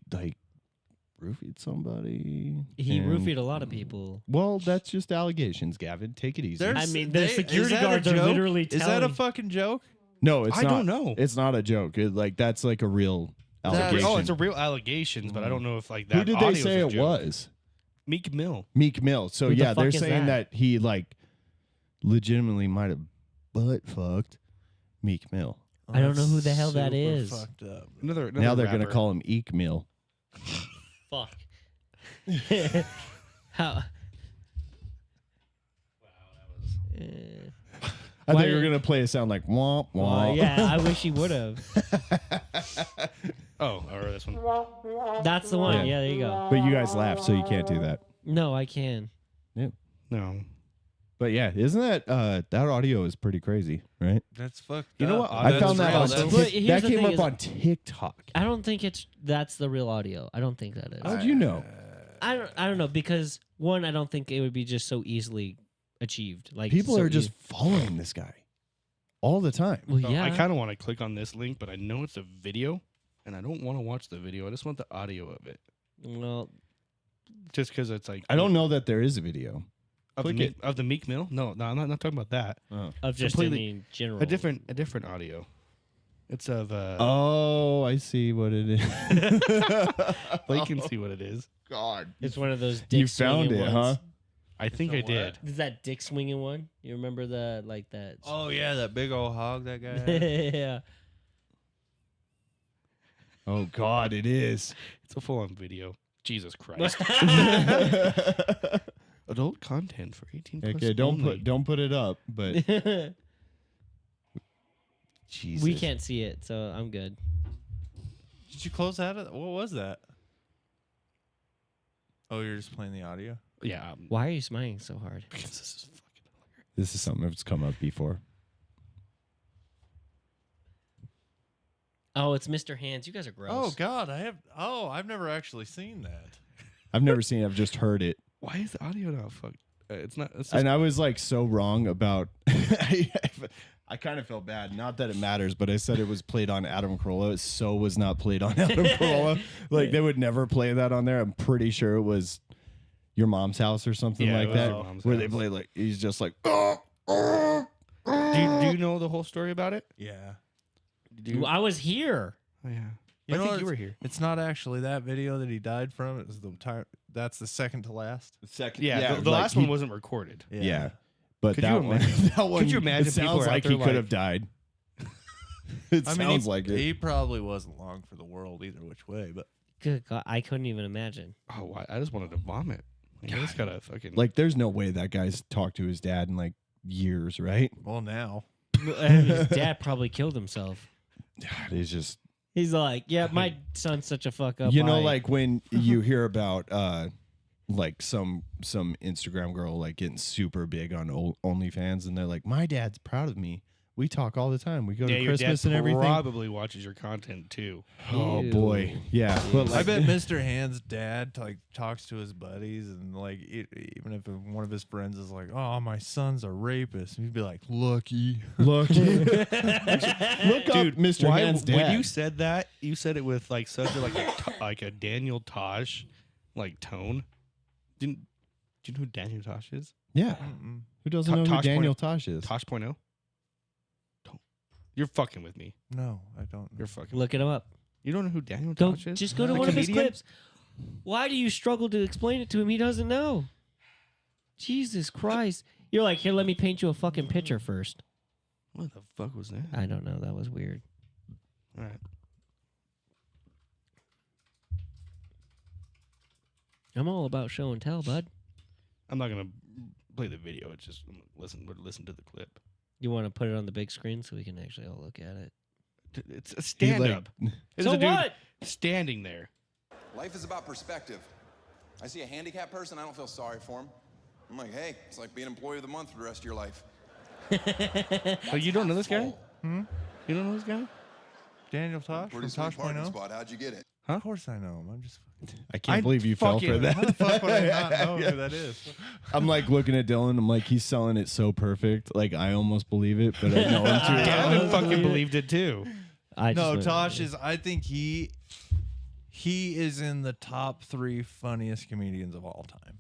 roofied somebody. He and- roofied a lot of people. Well, that's just allegations, Gavin. Take it easy. I mean, the security is that a guards are joke? literally Is that a telling- fucking joke? No, it's I not. don't know. It's not a joke. That's like a real That's- allegation. Oh, it's a real allegations, but I don't know if like that. Who did they audio's say a it joke. was? Meek Mill. Meek Mill. So Who the yeah, they're fuck is saying that? that he like legitimately might have butt fucked Meek Mill. I don't know who the That's hell that super is. Fucked up. Another Now they're gonna rapper. call him Eek Mill. Fuck. How? I Why thought you were did- gonna play a sound like womp womp. Yeah, I wish he would have. Oh, or this one. That's the one. Yeah. Yeah, there you go. But you guys laughed, so you can't do that. No, I can. No. But yeah, isn't that that audio is pretty crazy, right? That's fucked You know up. what? I found that real. on That's- But here's that the came thing up is- on TikTok. I don't think that's the real audio. I don't think that is. How'd you know? I don't know because one, I don't think it would be just so easily achieved. Like People so are just following this guy all the time. well, So yeah. I kind of want to click on this link, but I know it's a video, and I don't want to watch the video. I just want the audio of it, well, just because it's like I don't know that there is a video. of the, click Meek, of the Meek Mill. No, I'm not talking about that. of just completely- any general. A different audio. It's of Oh, I see what it is. Blake can see what it is. God, It's one of those. Dick you found swinging it, ones. huh? I think a I what? did. Is that dick swinging one? You remember the like that? Oh yeah, that big old hog that guy had. yeah. Oh God, it is. It's a full-on video. Jesus Christ. Adult content for 18 plus. Okay, only. don't put it up, but Jesus. We can't see it, so I'm good. Did you close that? What was that? Oh, you're just playing the audio. Yeah. Why are you smiling so hard? Because this is fucking hilarious. This is something that's come up before. Oh, it's Mr. Hands. You guys are gross. Oh God, I've never actually seen that. I've never seen it. I've just heard it. Why is the audio not fucked? It's not. It's just, And I was like so wrong about. I kind of felt bad. Not that it matters, but I said it was played on Adam Carolla. It so was not played on Adam Carolla. Like they would never play that on there. I'm pretty sure it was Your Mom's House or something Yeah, it like was that, Your Mom's where House. they play like he's just like. do you know the whole story about it? Yeah. Well, I was here. Oh, yeah. You I know think what? you were here. It's not actually that video that he died from. It was the time. That's the second to last. Second, Yeah, the like last he- one wasn't recorded. Yeah. But Could that you one, imagine- that one, you imagine it people sounds are out like there he could like- have died. It sounds like it. He probably wasn't long for the world either which way, but Good God, I couldn't even imagine. Oh, I just wanted to vomit. Like, I just gotta fucking Like, there's no way that guy's talked to his dad in like years, right? well now. His dad probably killed himself. God, it's just He's like, yeah, my son's such a fuck up. you know, I- like when you hear about like some Instagram girl like getting super big on OnlyFans, and they're like, my dad's proud of me. We talk all the time. We go yeah, to your Christmas dad and everything. probably watches your content too. Oh Ew. boy, yeah. But I like, bet Mr. Hand's dad like talks to his buddies, and like even if one of his friends is like, "Oh, my son's a rapist," he'd be like, "Lucky." look, look up Mr. Why, Hand's dad. when you said that, you said it with like such a like a Daniel Tosh like tone. Do you know who Daniel Tosh is? yeah, Mm-mm. who doesn't know who Tosh Daniel Tosh is? Tosh.0? Don't. You're fucking with me. No, I don't. You're fucking. look him up. You don't know who Daniel Go, Tosh is? just go to The one of his comedian? clips. Why do you struggle to explain it to him? He doesn't know. Jesus Christ. You're like, here, let me paint you a fucking picture first. What the fuck was that? I don't know. That was weird. All right. I'm all about show and tell, bud. I'm not gonna play the video. It's just listen to the clip. You want to put it on the big screen so we can actually all look at it? It's a He, stand like, up. It's So a dude what? standing there. Life is about perspective. I see a handicapped person, I don't feel sorry for him. I'm like, hey, it's like being employee of the month for the rest of your life. Oh, you don't know this guy? Full. You don't know this guy? Daniel Tosh Pretty from sweet parking Tosh.0. spot. How'd you get it? Of course I know him. I'm just. I can't believe you fell for fucking- that. How the fuck would I not know who that is? I'm like looking at Dylan. I'm like, he's selling it so perfect. Like I almost believe it, but I know him too well. Gavin fucking believed it too. I No, just Tosh is. I think he is in the top 3 funniest comedians of all time.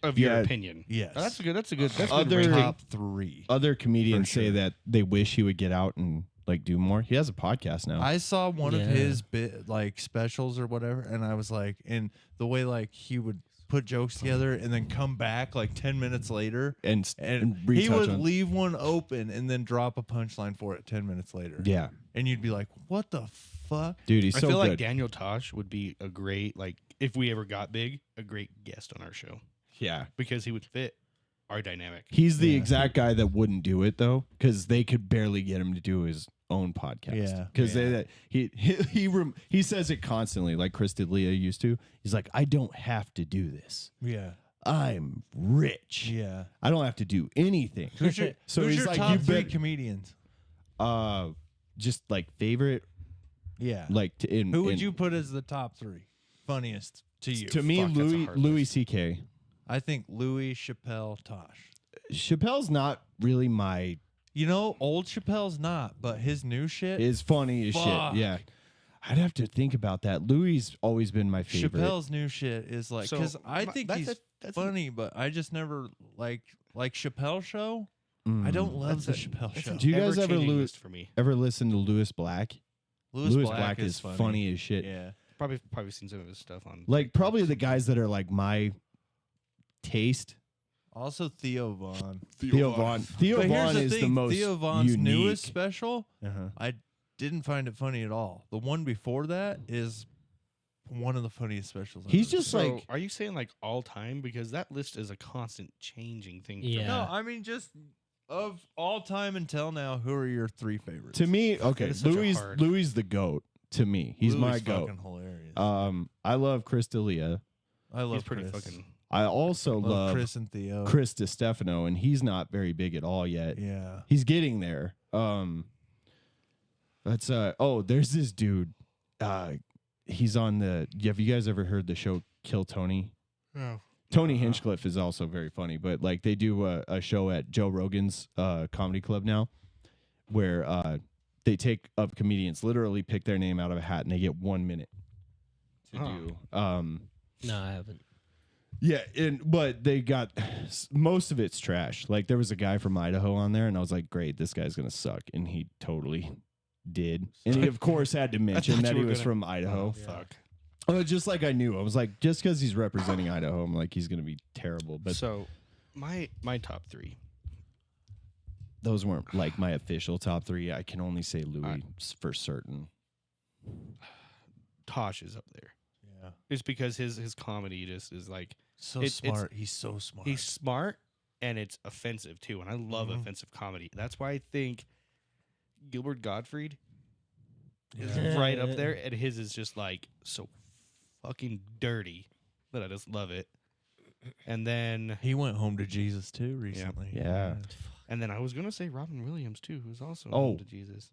Of your Yeah. opinion. Yes. Oh, that's a good. That's a good. That's Other- good ranking. Top 3. Other comedians For sure. say that they wish he would get out and like do more. He has a podcast now. I saw one of Yeah. his bit like specials or whatever, and I was like, and the way like he would put jokes together and then come back like 10 minutes later, and and he retouch would on- leave one open and then drop a punchline for it 10 minutes later. Yeah, and you'd be like, what the fuck? dude, he's I so feel good. like Daniel Tosh would be a great like if we ever got big, a great guest on our show yeah, because he would fit our dynamic. he's the exact guy that wouldn't do it though, because they could barely get him to do his own podcast. Yeah. Because he says it constantly, like Chris D'Elia used to. He's like, I don't have to do this. Yeah. I'm rich. Yeah. I don't have to do anything. Who's your, So who's he's your like, top you 3 bet- comedians? Just like favorite, Yeah. like Who would you put as the top 3 funniest to you? To me, Fuck, that's a hard Louis list. C.K. I think Louis, Chappelle, Tosh. Chappelle's not really my You know, old Chappelle's not, but his new shit. is funny as Fuck. shit. Yeah, I'd have to think about that. Louis always been my favorite. Chappelle's new shit is like, So, because I my- think that's he's a- that's a- funny, but I just never like Chappelle show. I Mm. don't love the That's a- Chappelle that's show. an Do you guys ever ever-changing lose- list for me? Ever listen to Louis Black? Louis Black is funny as shit. Yeah. Probably seen some of his stuff on. Like probably the guys that are like my taste. Also Theo Vaughn. Theo Vaughn. Theo But here's Vaughn the is thing, the most Theo Vaughn's unique. newest special, Uh-huh. I didn't find it funny at all. The one before that is one of the funniest specials. I've He's ever just seen. So, like are you saying like all time? Because that list is a constant changing thing. for me. Yeah. No, I mean just of all time until now, who are your 3 favorites? to me. Okay, That is such a Louis hard- Louis the goat. To me, he's Louis my goat. fucking hilarious. I love Chris D'Elia. I love He's pretty Chris. fucking. I also love Chris and Theo. Chris DiStefano, and he's not very big at all yet. Yeah. He's getting there. That's there's this dude. He's on the. Have you guys ever heard the show Kill Tony? No. Tony Hinchcliffe is also very funny, but like they do a show at Joe Rogan's comedy club now, where they take up comedians, literally pick their name out of a hat, and they get 1 minute to do. No, I haven't. Yeah, but they got most of it's trash. Like there was a guy from Idaho on there, and I was like, "Great, this guy's gonna suck," and he totally did. And he of course had to mention thought that you he were was gonna- from Idaho. Fuck. Just like I knew, I was like, just because he's representing Idaho, I'm like, he's gonna be terrible. But So, my top 3. those weren't like my official top 3. I can only say Louis for certain. Tosh is up there. Yeah. It's because his comedy just is like So It's- smart. He's so smart. he's smart and it's offensive too, and I love offensive comedy. That's why I think Gilbert Gottfried is Yeah. right up there, and his is just like so fucking dirty that I just love it. And then He went home to Jesus too recently. Yeah. I was gonna say Robin Williams too, who's also Oh. home to Jesus.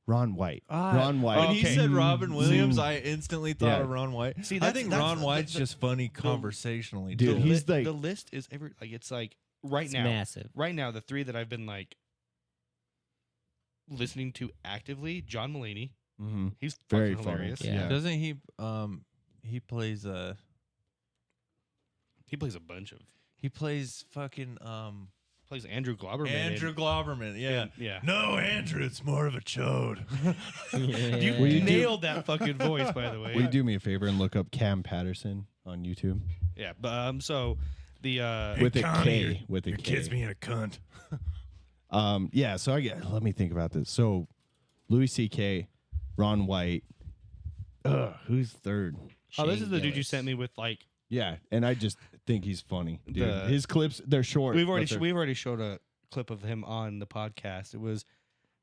Ron White. Ah, Ron White. When he Okay. said Robin Williams, Zing. I instantly thought Yeah. of Ron White. See, I that's- think that's Ron the- White's the- just funny conversationally. Dude, too. he's like the list is it's like right It's now. massive. Right now, the 3 that I've been like listening to actively, John Mulaney. Mhm. He's Very fucking funny. hilarious. Yeah. Doesn't he plays He plays a bunch of fucking plays Andrew Glauberman. Andrew Glauberman. Yeah. Yeah. No, Andrew, it's more of a chode. You Will you do- nailed that fucking voice, by the way. Will you do me a favor and look up Cam Patterson on YouTube? Yeah, but so the With a Connie, K. With a Your K. kid's being a cunt. Yeah, so let me think about this. So Louis C.K., Ron White. Who's third? oh, this Shane is the dude you Gillis. sent me with like Yeah, and I just think he's funny. Dude, The- his clips, they're short. we've but already they're- we've already showed a clip of him on the podcast. It was,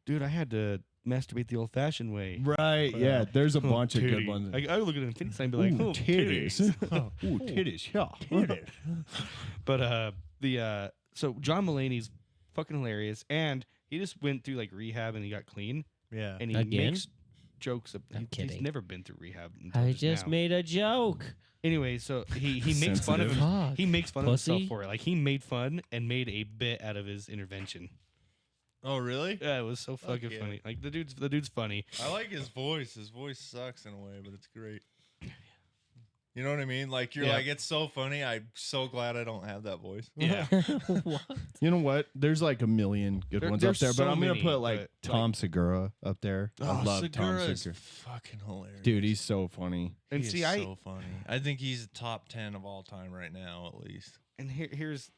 dude, I had to masturbate the old-fashioned way. Right, yeah, there's a Oh, bunch of good titty. ones. I look at Infinity Sign and be like, Ooh, oh, titties. titties. Ooh, titties, yeah. But so John Mulaney's fucking hilarious, and he just went through like rehab and he got clean, Yeah. and he Again? makes jokes. I'm He's kidding. never been through rehab. Until I just just now. made a joke. Anyway, so he makes fun of Sensitive. Fuck. he makes fun of himself Pussy. for it. Like he made fun and made a bit out of his intervention. Oh, really? Yeah, it was so fucking yeah. funny. Like the dude's funny. I like his voice. His voice sucks in a way, but it's great. You know what I mean? Like you're Yeah. like, it's so funny. I'm so glad I don't have that voice. Yeah. What? You know what? There's like a million good ones up there's there, but so I'm gonna many, put like but, Tom Segura up there. I love Tom Segura is Segura. fucking hilarious. Dude, he's so funny. And He see, is so funny. I think he's top 10 of all time right now, at least. and here's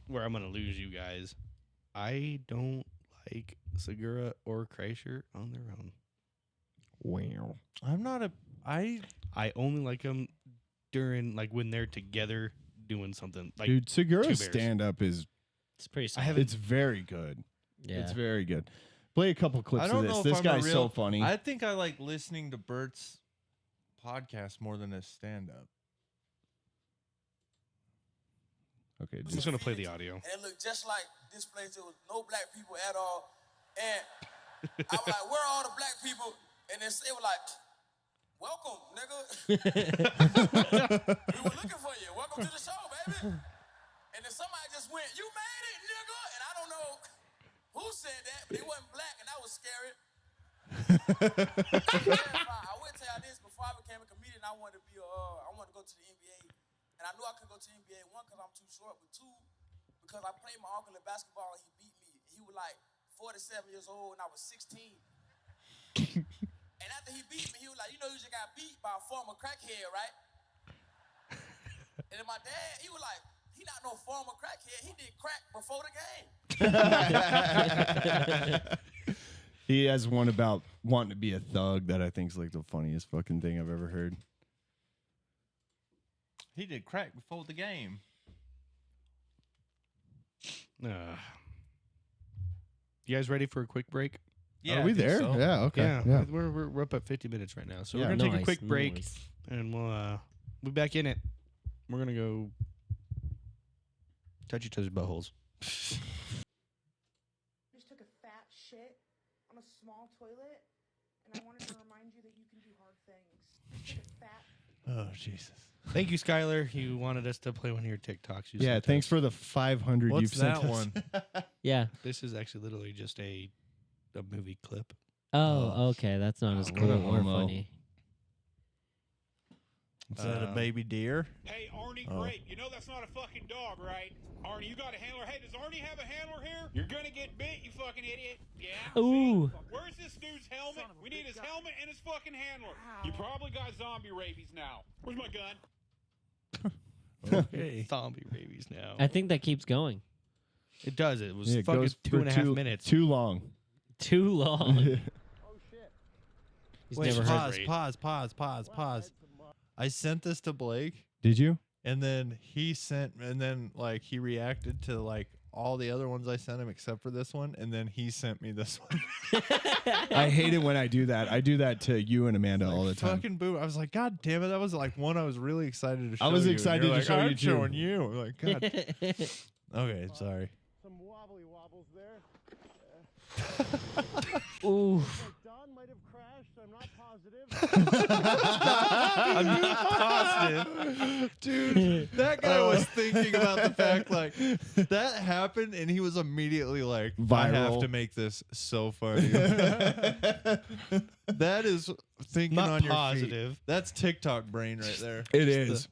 where I'm gonna lose you guys. I don't like Segura or Kreischer on their own. Wow. I'm not a. I I only like them during like when they're together doing something. Like Dude, Segura's Bears. stand up is It's pretty I solid. haven't. it's very good. Yeah. It's very good. Play a couple clips I of don't this. know if This I'm guy's a real, so funny. I think I like listening to Bert's podcast more than his stand-up. Okay, I'm just gonna play the audio. And it looked just like this place. There was no black people at all. And I was like, where are all the black people? And they were like, welcome, nigga. We were looking for you. Welcome to the show, baby. And then somebody just went, you made it, nigga. And I don't know who said that, but they wasn't black, and that was scary. I would tell you this: before I became a comedian, I wanted to go to the NBA, and I knew I could go to the NBA. One, because I'm too short, but two, because I played my uncle in basketball, and he beat me. He was like 47 years old, and I was 16. And after he beat me, he was like, you know, you just got beat by a former crackhead, right? And then my dad, he was like, he not no former crackhead. He did crack before the game. He has one about wanting to be a thug that I think is like the funniest fucking thing I've ever heard. He did crack before the game. You guys ready for a quick break? Yeah, Are we I think there? so. Yeah, okay. Yeah. We're up at 50 minutes right now, so Yeah, we're gonna take a Nice, quick break, nice. and we'll be back in it. We're gonna go touch each other's buttholes. Just took a fat shit on a small toilet, and I wanted to remind you that you can do hard things. Just took a fat. Oh, Jesus. Thank you, Skylar. You wanted us to play one of your TikToks. You Yeah, sent thanks us. for the 500 What's you've sent that us. one? Yeah. This is actually literally just a movie clip. Oh, okay. That's not as what cool a or homo. funny. Is that a baby deer? Hey, Arnie, Oh. great. You know that's not a fucking dog, right? Arnie, you got a handler. Hey, does Arnie have a handler here? You're gonna get bit, you fucking idiot. Yeah? Ooh. See? Where's this dude's helmet? We need his helmet and his fucking handler. You probably got zombie rabies now. Where's my gun? Okay. Zombie rabies now. I think that keeps going. It does. It was Yeah, it fucking goes two and a half for minutes. Too long. Too long. He's Wait, never heard. pause. I sent this to Blake, Did you? and then he reacted to like all the other ones I sent him except for this one, and then he sent me this one. I hate it when I do that. I do that to you and Amanda all the time. Fucking boo! I was like, God damn it! That was like one I was really excited to show. I was you, and excited you're to like, show I'm you, too. showing you. I'm like, God. Okay, sorry. Some wobbly wobbles there. Ooh. Don might have crashed. I'm not positive. I'm not positive. Dude, that guy was thinking about the fact like that happened and he was immediately like, I have Viral. to make this so funny. That is thinking Not on your positive. feet. That's TikTok brain right there. It is.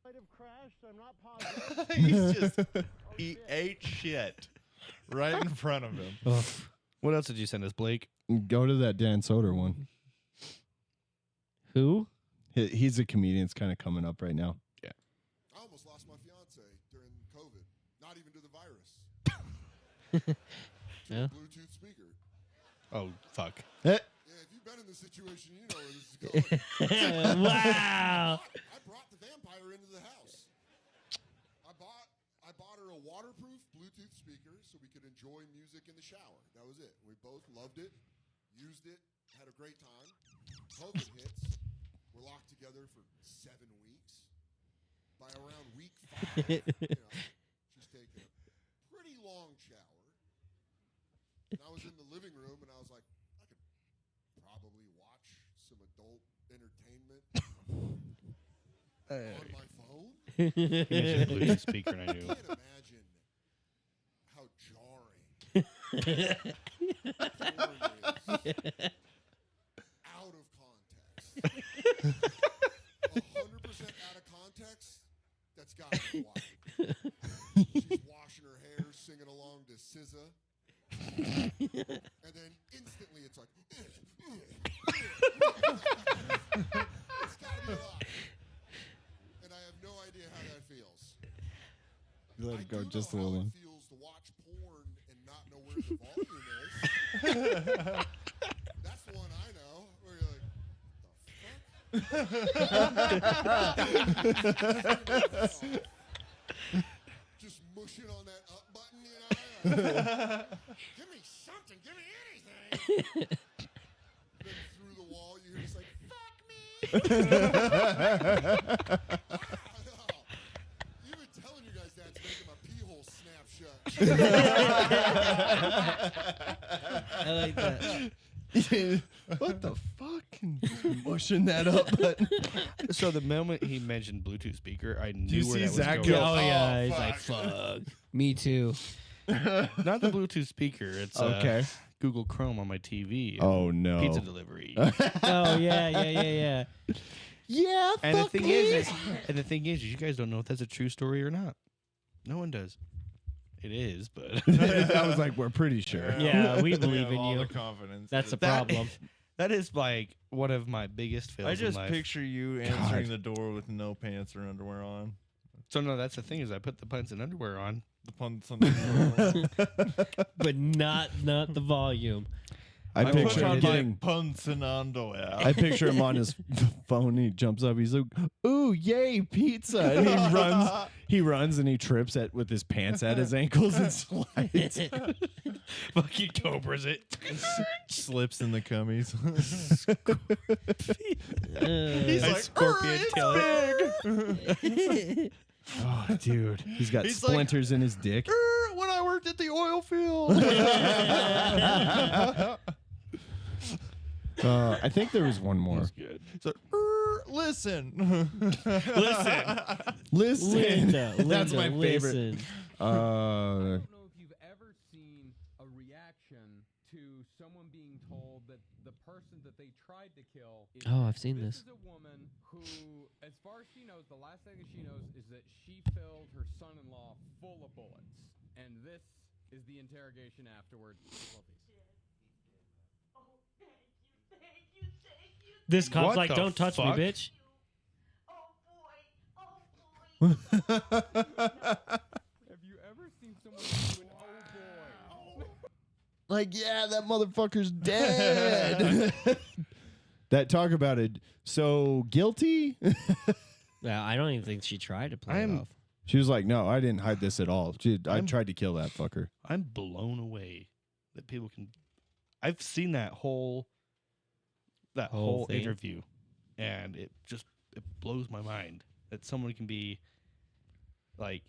Might have crashed. I'm not positive. He's just he ate shit right in front of him. What else did you send us, Blake? Go to that Dan Soder one. Who? He's a comedian. It's kind of coming up right now. I almost lost my fiance during COVID. Not even to the virus. To Yeah. a Bluetooth speaker. Oh, fuck. Yeah, if you've been in this situation, you know where this is going. Wow. I brought the vampire into the house. I bought her a waterproof Bluetooth speaker so we could enjoy music in the shower. That was it. We both loved it, used it, had a great time. COVID hits. We're locked together for 7 weeks. By around week 5, she's taking a pretty long shower. And I was in the living room and I was like, I could probably watch some adult entertainment on my phone. You mentioned Bluetooth speaker, and I I knew. can't imagine how jarring porn is out of context. 100% out of context, that's got to be wild. She's washing her hair, singing along to SZA. And then instantly it's like, it's got to be live. And I have no idea how that feels. Let I it go do just a know how little. it feels to watch porn and not know where the volume is. That's the one I know. Where you're like, the fuck? Just mushing on that up button, you know? Give me me something. Give me anything. Then through the wall, you hear just like, fuck me. Even telling you guys that's making my pee hole snap shut. I like that. What the fuck? Mushing that up, but So the moment he mentioned Bluetooth speaker, I knew you where see that was Zach going. go, Oh, yeah. "Oh, He's fuck." like, fuck. Me too. Not the Bluetooth speaker. It's Okay. Google Chrome on my TV. and Oh no. Pizza delivery. Oh, yeah. Yeah, and the fuck thing me. is, you guys don't know if that's a true story or not. No one does. It is, but I was like, we're pretty sure. Yeah, we believe have in all you. the confidence. That's the That- problem. that is like one of my biggest fails I in just life. picture you answering the door with no pants or underwear on. So no, that's the thing is I put the pants and underwear on. The pants on the door. But not the volume. I I picture put him on getting. my pants and underwear. I picture him on his phone. He jumps up. He's like, "Ooh, yay, pizza!" And he runs. He runs and he trips with his pants at his ankles and slides. Fucking cobras it. Slips in the cummies. He's like, Scorpion tail big. Oh, dude, he's got He's like, splinters in his dick. When I worked at the oil field. I think there was one more. Good. So, listen. Listen, Linda, that's my favorite. listen. I don't know if you've ever seen a reaction to someone being told that the person that they tried to kill is Oh, dead. I've seen this. This is a woman who, as far as she knows, the last thing that she knows is that she filled her son-in-law full of bullets. And this is the interrogation afterwards. This cop's What like, the don't touch me, fuck? bitch. Have you ever seen someone do an oh boy? Like, yeah, that motherfucker's dead. That talk about it. So guilty? Yeah, I don't even think she tried to play it off. She was like, no, I didn't hide this at all. I tried to kill that fucker. I'm blown away that people can. I've seen that whole Whole thing? interview, and it blows my mind that someone can be like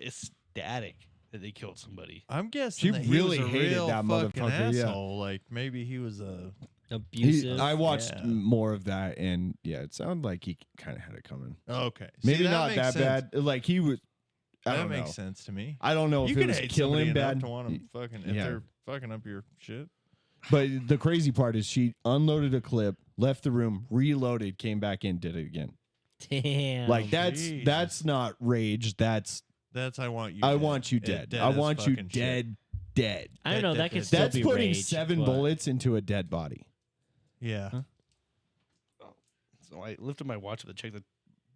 ecstatic that they killed somebody. I'm guessing She that he really was a hated real that fucking motherfucker, yeah. asshole. Like maybe he was a Abusive. I watched Yeah. more of that, and yeah, it sounded like he kind of had it coming. okay. Maybe See, not makes that sense. bad. Like he was. I That don't makes know. sense to me. I don't know You if it can was hate killing somebody enough bad. to want them fucking if Yeah. they're fucking up your shit. But the crazy part is she unloaded a clip, left the room, reloaded, came back in, did it again. Damn. Like Jesus. that's not rage. That's I want you. I dead. want you Dead dead. I as want you fucking shit. dead, dead. I don't know. Dead, That could dead, still That's be putting rage, 7 but- bullets into a dead body. Yeah. So I lifted my watch up to check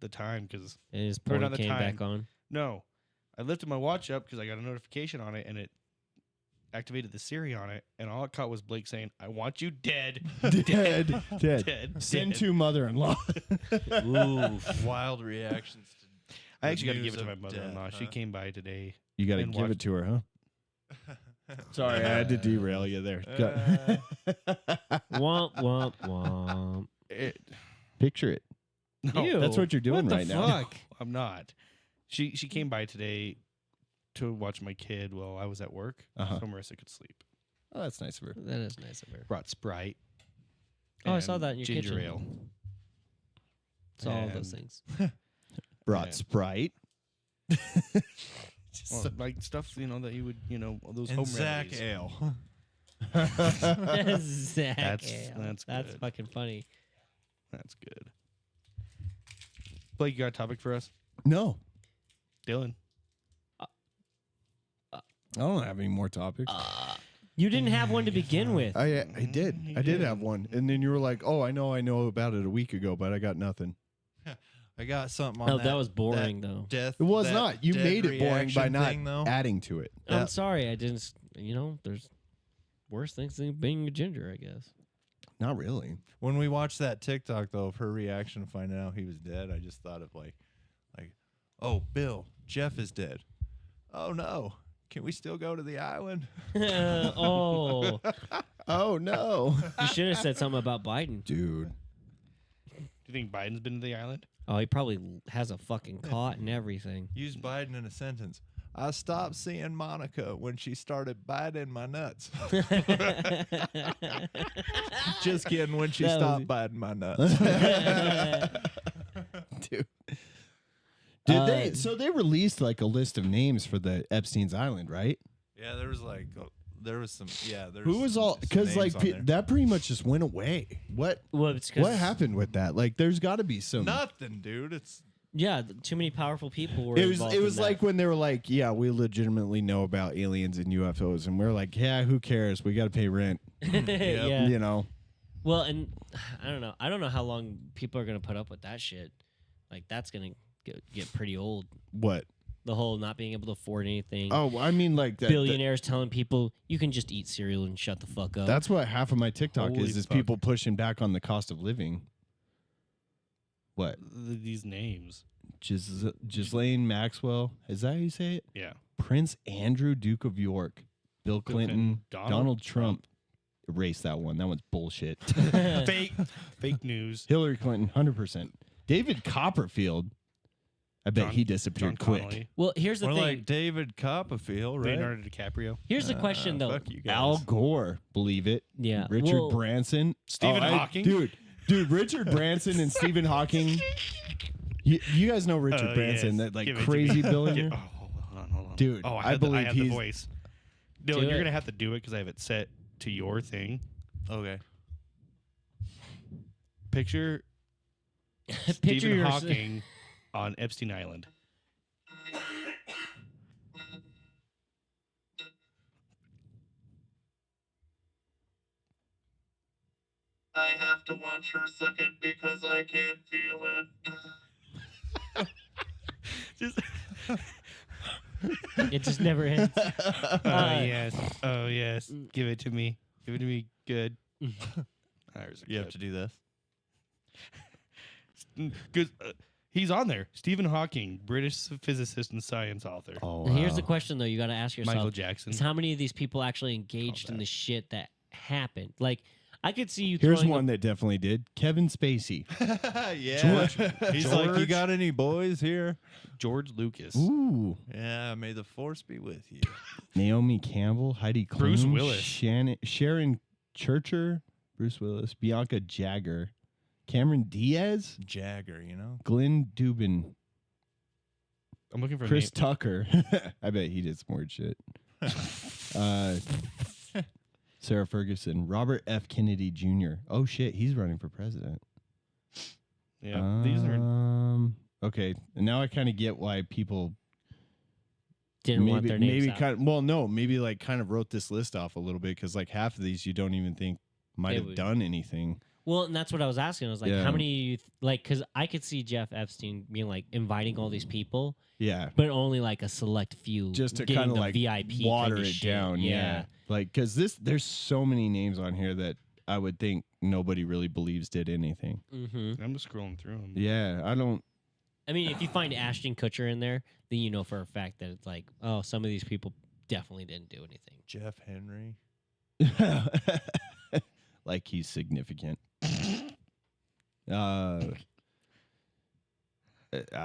the time because And his Turn porn on the came time. back on. no, I lifted my watch up because I got a notification on it and it activated the Siri on it, and all it caught was Blake saying, "I want you dead, Dead, dead. dead." Send dead." to mother-in-law. Oof. Wild reactions. To I the actually got to news give it to of my mother-in-law. death, She huh? came by today. You got to And give watch- it to her, huh? Sorry, I had to derail you there. Go. Womp, womp, womp. Picture it. No, Ew. That's what you're doing What the right now. fuck? I'm not. She came by today to watch my kid while I was at work, Uh-huh. so Marissa could sleep. Oh, that's nice of her. That is nice of her. Brought Sprite. Oh, I saw and that in your ginger kitchen. ale. Saw all those And- things. Brought Yeah. Sprite. Well, like stuff that you would those and home Zach remedies. Ale. Zach That's- Ale. that's That's good. fucking funny. That's good. Blake, you got a topic for us? No, Dylan. I don't have any more topics. You didn't have one to begin with. I did. I did have one, and then you were like, "Oh, I know about it a week ago, but I got nothing." I got something on Oh, that was boring, that though. Death. It was that not. You dead made it boring by reaction not thing, though. adding to it. I'm that- sorry. I didn't. There's worse things than being a ginger, I guess. Not really. When we watched that TikTok though of her reaction to finding out he was dead, I just thought of like, oh, Bill, Jeff is dead. Oh no, Can we still go to the island? Oh, Oh no, you should have said something about Biden. dude. Do you think Biden's been to the island? Oh, he probably has a fucking cot and everything. Use Biden in a sentence. I stopped seeing Monica when she started biting my nuts. Just kidding. When she That was- stopped biting my nuts. Dude. Did they? So they released like a list of names for the Epstein's Island, right? Yeah, there was like there was some. Yeah, there. Who was all? Because like that pretty much just went away. What? Well, it's 'cause- What happened with that? Like, there's got to be some. nothing, dude. It's Yeah, too many powerful people were. It was. involved It in was that. like when they were like, "Yeah, we legitimately know about aliens and UFOs," and we're like, "Yeah, who cares? We got to pay rent." yeah. You know. Well, and I don't know. I don't know how long people are gonna put up with that shit. Like that's gonna get pretty old. What? The whole not being able to afford anything. Oh, I mean, like that. Billionaires telling people you can just eat cereal and shut the fuck up. That's what half of my TikTok Holy is fuck. people pushing back on the cost of living. What? These names. Ghislaine Maxwell. Is that how you say it? Yeah. Prince Andrew, Duke of York. Bill Clinton. Donald Trump. Erase that one. That one's bullshit. Fake news. Hillary Clinton, 100%. David Copperfield. I bet he disappeared quick. Well, here's the more thing. like David Copperfield, right? Leonardo DiCaprio. Here's the question, though. Fuck you guys. Al Gore, believe it. Yeah. Richard Well- Branson. Stephen Hawking. Dude, Richard Branson and Stephen Hawking. You guys know Richard Branson, yes. that like Give it to crazy me. billionaire? Hold on. Dude, Oh, I believe I have he's the voice. Do Dylan, you're it. gonna have to do it because I have it set to your thing. Okay. Picture Picture Stephen your- Hawking on Epstein Island. I have to watch her suck it because I can't feel it. Just It just never ends. yes. Oh yes. Give it to me. Give it to me. Good. There's a You have clip. to do this. Because he's on there. Stephen Hawking, British physicist and science author. Oh, Here's the wow. question, though. You got to ask yourself: Michael Jackson. is how many of these people actually engaged in the shit that happened? Like, I could see you. Here's throwing one that definitely did. Kevin Spacey. Yeah. He's like, you got any boys here? George Lucas. Ooh. Yeah, may the force be with you. Naomi Campbell, Heidi Klum, Bruce Willis. Sharon Churcher, Bruce Willis, Bianca Jagger, Cameron Diaz, Jagger, you know? Glenn Dubin, I'm looking for Chris Tucker. I bet he did some weird shit. Sarah Ferguson, Robert F. Kennedy Jr. Oh shit, he's running for president. Yeah, these are. Okay, and now I kind of get why people didn't want their names out. kind of, well, no, maybe like kind of wrote this list off a little bit because like half of these you don't even think might They have would- done anything. Well, and that's what I was asking. I was like, Yeah. how many you like? Because I could see Jeff Epstein being like inviting all these people, Yeah, but only like a select few, just to getting kind of the like VIP water kinda it shit. down. Yeah, like because there's so many names on here that I would think nobody really believes did anything. Mm-hmm. I'm just scrolling through them. Yeah, I don't. I mean, if you find Ashton Kutcher in there, then you know for a fact that it's like, oh, some of these people definitely didn't do anything. Jeff Henry. Like he's significant. I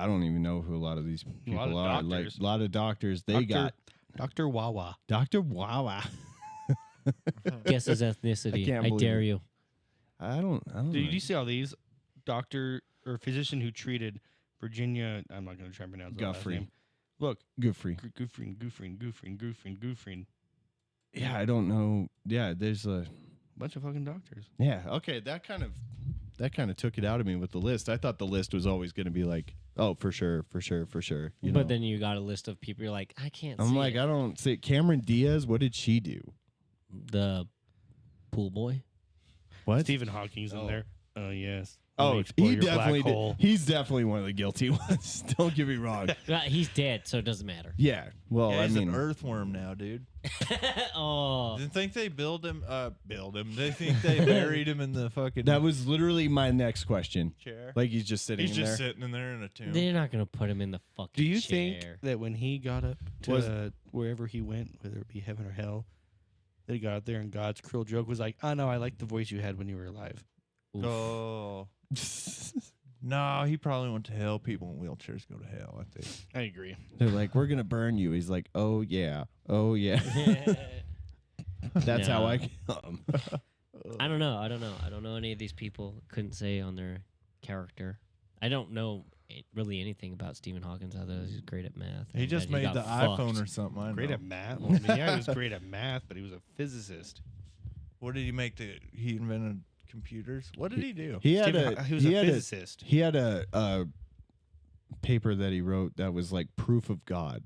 don't even know who a lot of these people of are. Like doctors. a lot of doctors. They got Dr. Wawa. Dr. Wawa. Guess his ethnicity. can't I believe dare it. you. I don't Did know. you see all these? Doctor or physician who treated Virginia. I'm not going to try and pronounce the last Guffrey. name. Look. Guffrey. Goofreen. Yeah, I don't know. Yeah, there's a Bunch of fucking doctors. yeah. Okay, that kind of took it out of me with the list. I thought the list was always going to be like, oh, for sure. You But know? then you got a list of people. You're like, I can't. I'm see like, it. I don't see Cameron Diaz. What did she do? The pool boy. What? Stephen Hawking's in there. Oh yes. Oh, Explore he your black definitely did. hole. He's definitely one of the guilty ones. Don't get me wrong. He's dead, so it doesn't matter. Yeah. Well, Yeah, I he's mean, an earthworm now, dude. Oh, Didn't think they build him. They think they buried him in the fucking. that was literally my next question. chair. Like he's just sitting He's in just there. sitting in there in a tomb. they're not gonna put him in the fucking. Do you chair. think that when he got up to wherever he went, whether it be heaven or hell, that he got up there and God's cruel joke was like, "Oh no, I like the voice you had when you were alive." Oof. Oh. No, he probably went to hell. People in wheelchairs go to hell, I think. I agree. They're like, we're gonna burn you. He's like, oh yeah, oh yeah. That's how I come. I don't know. I don't know any of these people. Couldn't say on their character. I don't know really anything about Stephen Hawking other than he's great at math. He and just that he made the got iPhone fucked. or something. I Great know. at math. Well, I mean, yeah, he was great at math, but he was a physicist. What did he make? He invented computers. What did he do? He had He was a physicist. He had a paper that he wrote that was like proof of God.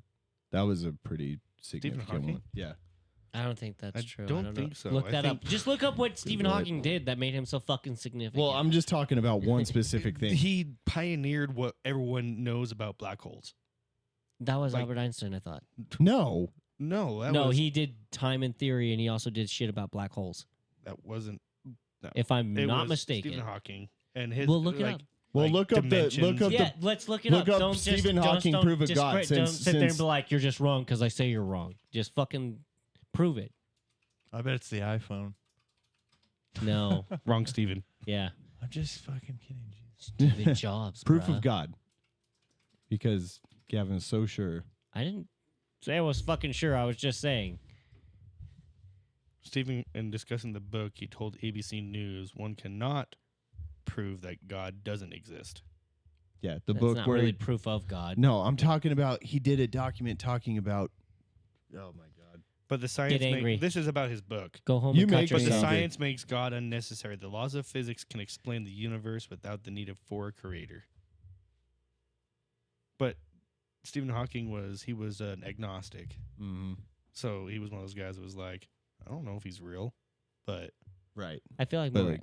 That was a pretty significant Hawking? one. Yeah. I don't think that's I true. don't know. think so. Look I that think- up. Just look up what Stephen Google it. Hawking did that made him so fucking significant. Well, I'm just talking about one specific thing. He pioneered what everyone knows about black holes. that was like- Albert Einstein, I thought. No. No, that No, was, he did time and theory, and he also did shit about black holes. that wasn't. No. If I'm It not was mistaken. Stephen Hawking and his. Well, look it like, up. Well, like look up dimensions. Yeah, let's look it look up. up Don't Stephen just, Hawking don't, proof of just God don't since- sit there and since- be like, you're just wrong because I say you're wrong. Just fucking prove it. I bet it's the iPhone. No. Wrong, Stephen. Yeah. I'm just fucking kidding you. Stupid Jobs. Proof bruh. of God. Because Gavin's so sure. I didn't say I was fucking sure. I was just saying. Stephen, in discussing the book, he told ABC News one cannot prove that God doesn't exist. Yeah, the That's book not where really he- proof of God. No, I'm talking about he did a document talking about. Oh my God! But the science. angry. This is about his book. Go home You and cut make me But the yourself. angry. science makes God unnecessary. The laws of physics can explain the universe without the need of for a creator. But Stephen Hawking was an agnostic. Mm-hmm. So he was one of those guys that was like, I don't know if he's real, but Right. I feel like But, more. like-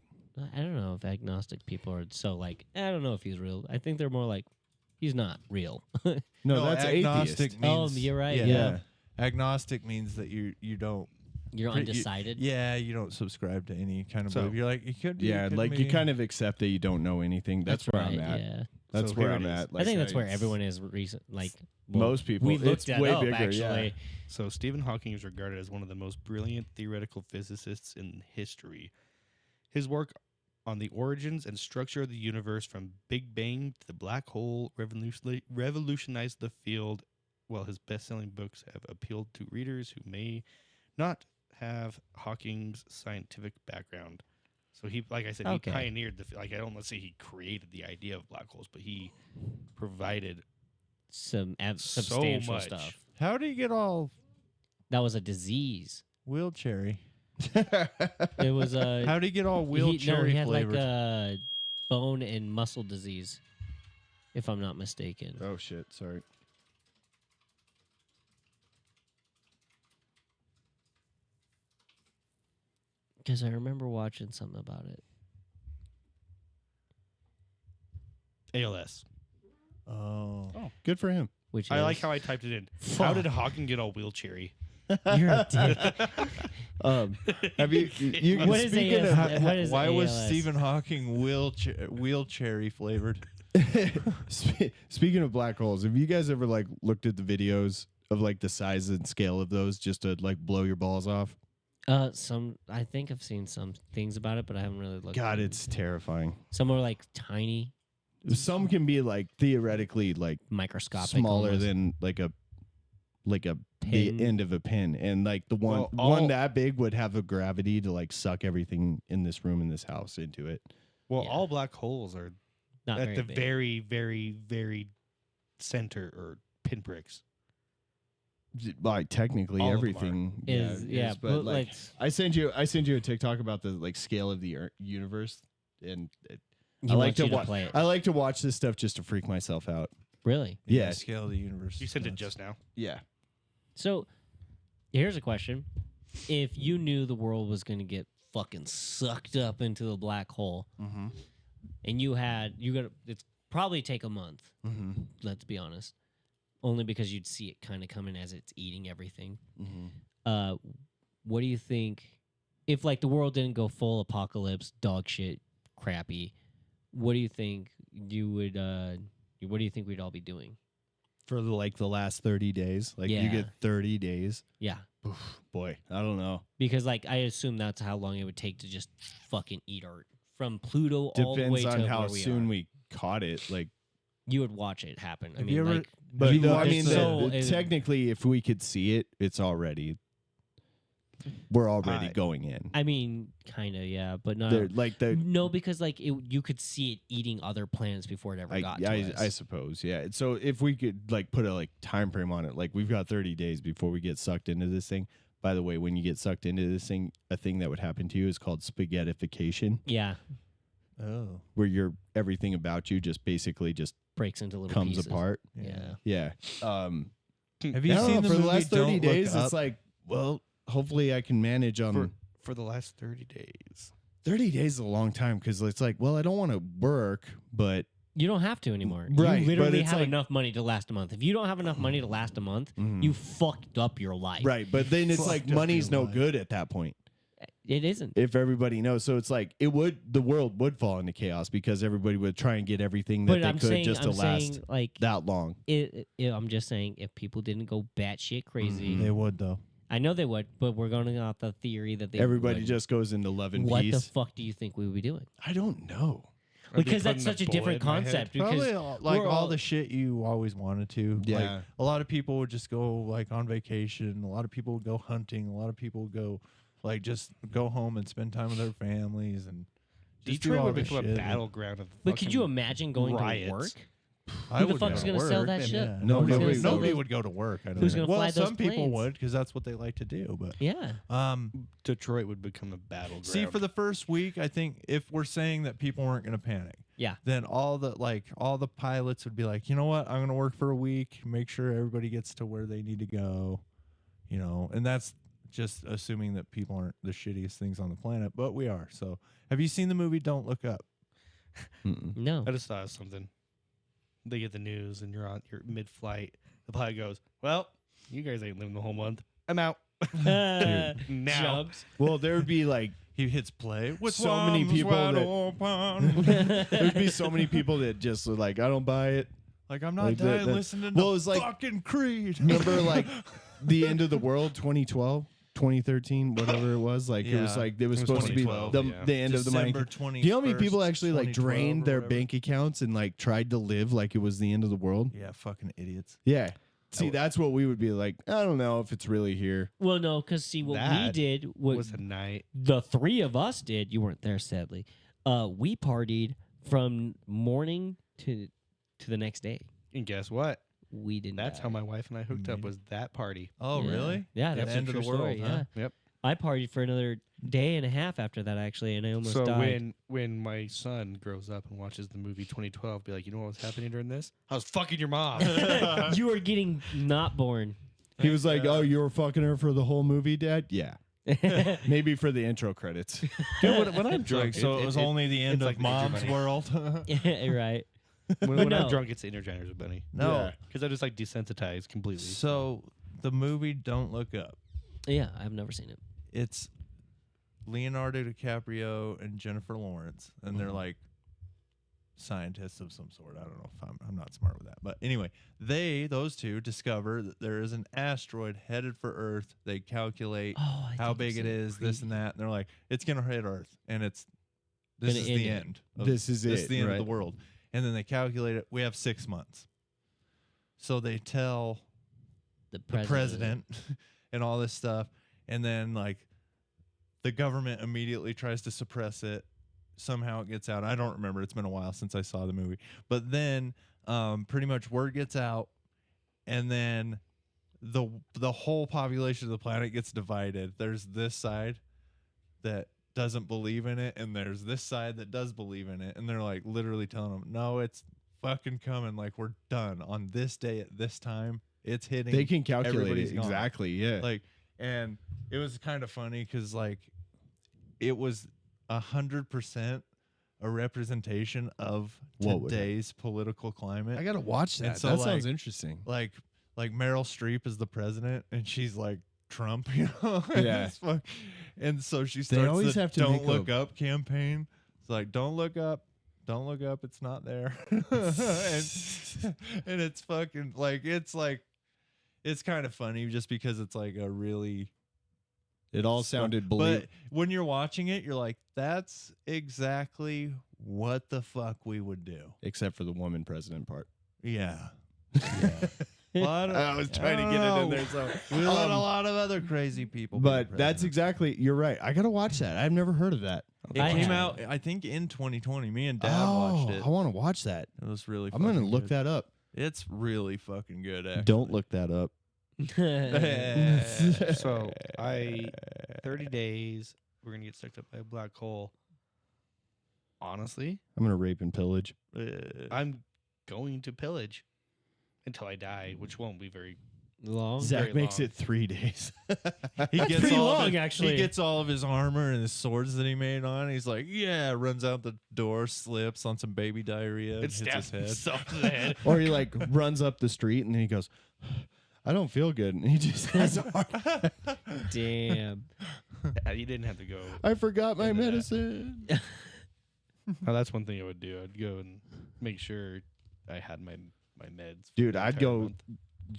I don't know if agnostic people are so like. I don't know if he's real. I think they're more like, he's not real. No, that's agnostic atheist. means. Oh, you're right, Yeah. yeah. Agnostic means that you don't. You're you- undecided. Yeah, you don't subscribe to any kind of So- belief. You're like, you could. Yeah, like you kind of accept that you don't know anything. That's, where right, I'm at. Yeah. That's So where here I'm it is. at. I think that's where it's- everyone is recent. Like Most people. We It's looked that way up bigger, actually. yeah. So Stephen Hawking is regarded as one of the most brilliant theoretical physicists in history. His work on the origins and structure of the universe from Big Bang to the black hole revolutionized the field, while his best-selling books have appealed to readers who may not have Hawking's scientific background. So he, like I said, Okay. he pioneered I don't want to say he created the idea of black holes, but he provided Some so substantial much. stuff. How do you get all That was a disease. wheelchairy? It was a. How do you get all he wheelchairy had flavored? like a bone and muscle disease, if I'm not mistaken. Oh shit! Sorry. Because I remember watching something about it. ALS. Oh. Oh, good for him. Which I is, like how I typed it in. How did Hawking get all wheelchairy? you're a dick. Have you What is speaking ALS? of- What is Why was ALS? Stephen Hawking wheelchairy flavored? Speaking of black holes, have you guys ever like looked at the videos of like the size and scale of those just to like blow your balls off? I think I've seen some things about it, but I haven't really looked. God, at it's terrifying. some are like tiny, Some can be like theoretically like microscopic, smaller almost. than like a Pin. the end of a pin, and like the one Well, one all- that big would have a gravity to like suck everything in this room in this house into it. Well, Yeah. all black holes are Not at very the big. very, very, very center or pinpricks. Like technically All of them are. everything Is- it yeah, is, but but, like like- I sent you a TikTok about the like scale of the universe, and You I like want to you to watch. play it. I like to watch this stuff just to freak myself out. Really? Yeah. Scale of the universe. You is sent it nuts. just now. Yeah. So, here's a question: if you knew the world was going to get fucking sucked up into the black hole, and you got it's probably take a month. Mm-hmm. Let's be honest, only because you'd see it kind of coming as it's eating everything. Mm-hmm. What do you think if like the world didn't go full apocalypse, dog shit, crappy? What do you think you would? What do you think we'd all be doing? For the last 30 days, like you Yeah. get 30 days. Yeah, Oof, boy, I don't know. because like I assume that's how long it would take to just fucking eat art from Pluto all the way Depends on to how where we soon are. we caught it. Like, You would watch it happen. I Have mean, you ever- like, but you I would- mean, so technically, if we could see it, it's already. We're already going in. I mean, kind of, yeah, but not. They're, like the No, because like you could see it eating other planets before it ever got to us. I suppose, yeah. So if we could like put a like time frame on it, like we've got 30 days before we get sucked into this thing. By the way, when you get sucked into this thing, a thing that would happen to you is called spaghettification, Yeah, Oh. where everything about you just basically just breaks into little comes pieces. apart. Yeah. Yeah. Have you I don't seen know, the for movie the last 30 Don't Look days? Up? It's like, well, hopefully I can manage on. For the last 30 days. 30 days is a long time because it's like, well, I don't want to work, but You don't have to anymore. Right, You but literally it's have like- enough money to last a month. If you don't have enough money to last a month, you fucked up your life. right. But then it's like Fucked up money's your no life. good at that point. It isn't. If everybody knows, so it's like the world would fall into chaos because everybody would try and get everything that But they I'm could saying, just to I'm last saying, like, that long. I'm just saying, if people didn't go batshit crazy, They would though. I know they would, but we're going off the theory that they Everybody would. just goes into love and What peace. the fuck do you think we would be doing? I don't know. Because that's such a different concept. Because Probably like we're all the shit you always wanted to. Yeah. Like a lot of people would just go like on vacation. A lot of people would go hunting. A lot of people would go like just go home and spend time with their families and just do Detroit all would this become a shit. battleground of But could you fucking imagine going riots. to work? I Who the would fuck's go to gonna sell work. that shit? Yeah. Nobody Who's gonna would sell Nobody those- would go to work. I don't Who's know. gonna well, fly those some people planes? would because that's what they like to do. But Yeah. Detroit would become a battleground. see, for the first week, I think if we're saying that people weren't going to panic, Yeah. then all the pilots would be like, you know what, I'm going to work for a week, make sure everybody gets to where they need to go, and that's just assuming that people aren't the shittiest things on the planet, but we are. So, have you seen the movie Don't Look Up? No. I just thought of something. They get the news and you're mid-flight. The pilot goes, "Well, you guys ain't living the whole month. I'm out." Now. Jumps. Well, there would be like He hits play with So many arms people wide that- open. there'd be so many people that just were like, I don't buy it. Like, I'm not Like dying that- listening well, to it was like- fucking Creed. Remember like the end of the world 2012, 2013, whatever it was. Like it was Yeah. like it was It was supposed to be 2012, the, yeah. the end of the money. December Do you know how many people 21st, actually like 2012 drained or their whatever? bank accounts and like tried to live like it was the end of the world? Yeah, fucking idiots. Yeah. See, that's what we would be like. I don't know if it's really here. Well, no, because see, what we That did was a night. the three of us did. You weren't there, sadly. We partied from morning to the next day. And guess what? We didn't. That's die. how my wife and I hooked up, was that party. Oh, Yeah. really? Yeah, The that's end a of the true world, story, huh? Yeah. Yep. I partied for another day and a half after that, actually, and I almost So died. when my son grows up and watches the movie 2012, be like, you know what was happening during this? I was fucking your mom. You were getting not born. He was like, "Oh, you were fucking her for the whole movie, Dad?" Yeah. Maybe for the intro credits. Dude, when I'm drunk, So it was only the end it's of like Major Mom's Bunny. World. Yeah, right. When no. I'm drunk, it's Energizers Bunny. No. Because I just like desensitized completely. So the movie Don't Look Up. Yeah, I've never seen it. It's Leonardo DiCaprio and Jennifer Lawrence, and they're like scientists of some sort. I don't know if I'm not smart with that, but anyway, those two discover that there is an asteroid headed for Earth. They calculate Oh, I how think I've big seen it is, this and that, and they're like, it's gonna hit Earth, and this Gonna is end the it. end. This is This it, is the end right. of the world. And then they calculate it. We have 6 months. So they tell The the president and all this stuff, and then like the government immediately tries to suppress it. Somehow it gets out. I don't remember. It's been a while since I saw the movie. But then pretty much word gets out, and then the whole population of the planet gets divided. There's this side that doesn't believe in it, and there's this side that does believe in it, and they're like literally telling them, no, it's fucking coming. Like, we're done on this day at this time. It's hitting. They can calculate Everybody's it gone. exactly. Yeah. Like, and it was kind of funny because like it was 100% a representation of What would it- today's political climate. I gotta watch And that. so, That like- sounds interesting. Like Meryl Streep is the president, and she's like Trump, you know? Yeah. It's fuck- and so she They starts always the have to "Don't make Look a- Up" campaign. It's like, don't look up, it's not there. and it's fucking like it's kind of funny just because it's like a really. It all sounded believable. But when you're watching it, you're like, that's exactly what the fuck we would do. Except for the woman president part. Yeah. I was trying to get it in there. So we let a lot of other crazy people. be But that's president. exactly, you're right. I gotta watch that. I've never heard of that. It I came have- out, I think, in 2020. Me and Dad watched it. I want to watch that. It was really. I'm gonna fucking look good. that up. It's really fucking good. Actually. Don't look that up. So 30 days, we're gonna get sucked up by a black hole. Honestly, I'm gonna rape and pillage. I'm going to pillage until I die, which won't be very Long. Zach very makes long. it 3 days. He gets pretty all of long, it- actually. He gets all of his armor and his swords that he made on. He's like, yeah, runs out the door, slips on some baby diarrhea, and It hits his stabs head. himself in the head. Or he like runs up the street and then he goes, I don't feel good. And he just has a heart. Damn. You didn't have to go. I forgot my into that. medicine. Oh, that's one thing I would do. I'd go and make sure I had my meds. for Dude, the I'd entire go month.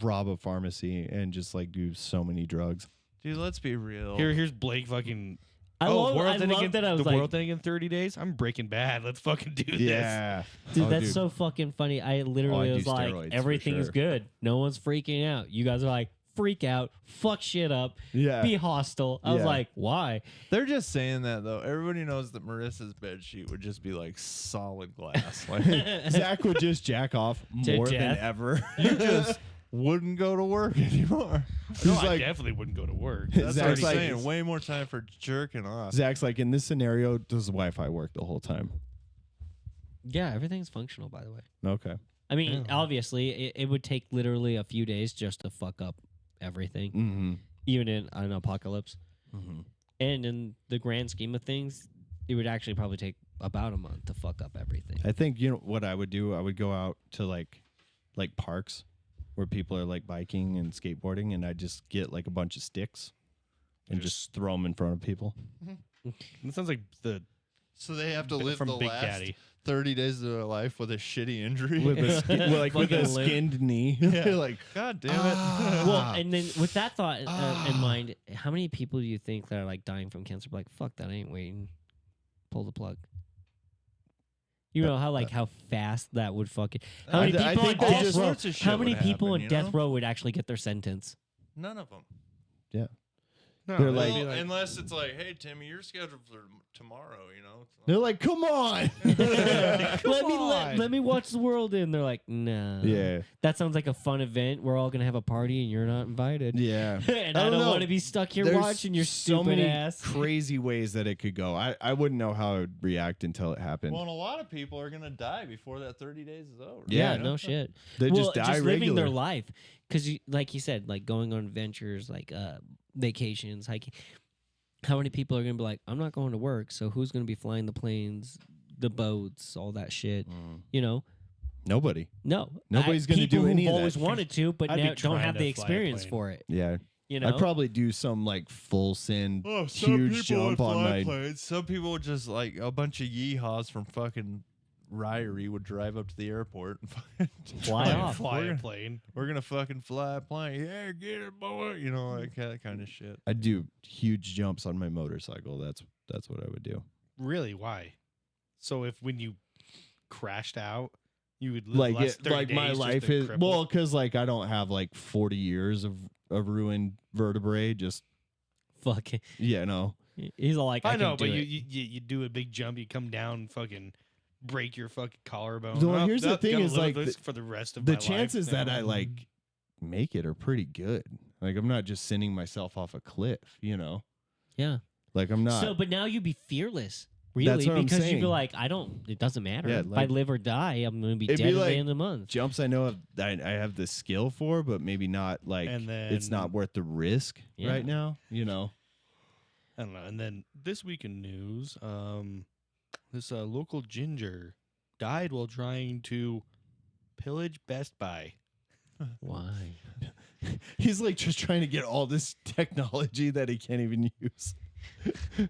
rob a pharmacy and just like do so many drugs. Dude, let's be real. Here's Blake fucking. I love world ending in, that I was the like, world ending in 30 days. I'm Breaking Bad. Let's fucking do this. Yeah. dude, Oh, that's dude. so fucking funny. I literally I do was like, steroids for everything is sure. good. No one's freaking out. You guys are like, freak out, fuck shit up, Yeah. be hostile. I was Yeah. like, why? They're just saying that though. Everybody knows that Marissa's bed sheet would just be like solid glass. Like Zach would just jack off To more than death. ever. you just wouldn't go to work anymore. No, He's I like- definitely wouldn't go to work. That's what I'm Zach's like- saying. Way more time for jerking off. Zach's like, in this scenario, does the Wi-Fi work the whole time? Yeah, everything's functional, by the way. Okay. I mean, obviously, it would take literally a few days just to fuck up everything, Mm-hmm. even in an apocalypse. Mm-hmm. And in the grand scheme of things, it would actually probably take about a month to fuck up everything. I think, you know what I would do? I would go out to like parks where people are like biking and skateboarding, and I'd just get like a bunch of sticks and just throw them in front of people. It sounds like the So they have to Bit live from the Big last Daddy. 30 days of their life with a shitty injury. With a, with a Fucking limp. skinned knee. Yeah. Like, God damn it. Well, and then with that thought in mind, how many people do you think that are like dying from cancer? Like, fuck that, I ain't waiting. Pull the plug. You know how how fast that would fucking. How many I people on think they death just- row? sorts of shit How many would people happen, in you death know? row would actually get their sentence? None of them. no, They're it'd like- be Well, unless it's like, hey, Timmy, you're scheduled for tomorrow, you know? It's they're not- like, come on. Let me watch the world in. They're like, nah. Yeah. That sounds like a fun event. We're all gonna have a party and you're not invited. Yeah. And I don't know. want to be stuck here There's watching your so stupid many ass. crazy ways that it could go. I wouldn't know how I would react until it happened. Well, and a lot of people are going to die before that 30 days is over. Yeah, Yeah. no shit. They Well, just die living their regular. life, because like you said, like going on adventures, like vacations, hiking. How many people are gonna be like, I'm not going to work, so who's gonna be flying the planes, the boats, all that shit? You know, Nobody. no, Nobody's gonna people do any who've of that. always wanted to, but I'd be now don't trying have to the fly a experience plane. for it. Yeah. You know, I'd probably do some like full send Oh, some huge people would jump on fly my planes. Some people would just like a bunch of yeehaws from fucking Ryrie would drive up to the airport and fucking Fly drive- off. fly We're a gonna, plane. we're gonna fucking fly a plane. Yeah, get it, boy. You know, like that kind of shit. I'd do huge jumps on my motorcycle. That's what I would do. Really? Why? So if when you crashed out, you would live Like last it, 30 like my days just life to is cripple? well, because like I don't have like 40 years of ruined vertebrae. Just fucking. no. He's all like, I can know, do but it. you do a big jump, you come down, fucking break your fucking collarbone. Well, Well, here's the that's thing gonna is, live like, with this the- for the rest of The my life chances that now. I like make it are pretty good. Like I'm not just sending myself off a cliff. Yeah. Like I'm not. So, but now you'd be fearless. That's Really, what I'm because you'd be saying. like, it doesn't matter. Yeah, if I like- live or die, I'm going to be It'd dead be at the like end of the month. jumps I know I have the skill for, but maybe not like And it's then- not worth the risk Yeah. right now. I don't know. And then this week in news, This local ginger died while trying to pillage Best Buy. Why? He's like just trying to get all this technology that he can't even use.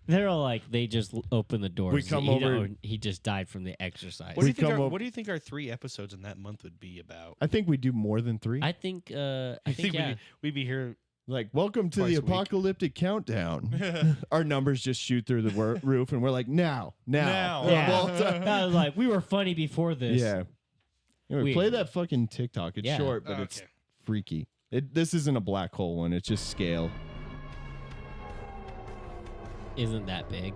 They're all like, they just open the doors. We come he over- He just died from the exercise. What do, We you think come our, up- what do you think our 3 episodes in that month would be about? I think we do more than 3. I think. I think yeah. we'd be here. Like, welcome to Twice the a week. apocalyptic countdown. Our numbers just shoot through the roof, and we're like, now. Now. Yeah. Well done. I was like, we were funny before this. Yeah. Anyway, Weird. play that fucking TikTok. It's Yeah. short, but Oh, it's okay. freaky. This isn't a black hole one. It's just scale. Isn't that big?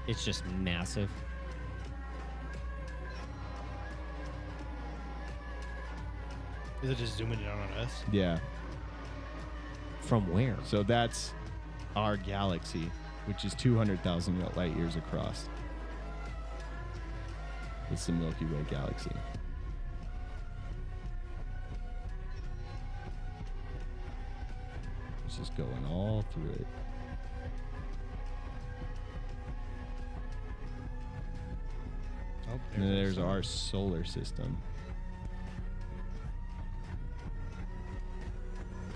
It's just massive. Is it just zooming in on us? Yeah. From where? So that's our galaxy, which is 200,000 light years across. It's the Milky Way galaxy. It's just going all through it. Oh, And then there's our solar system.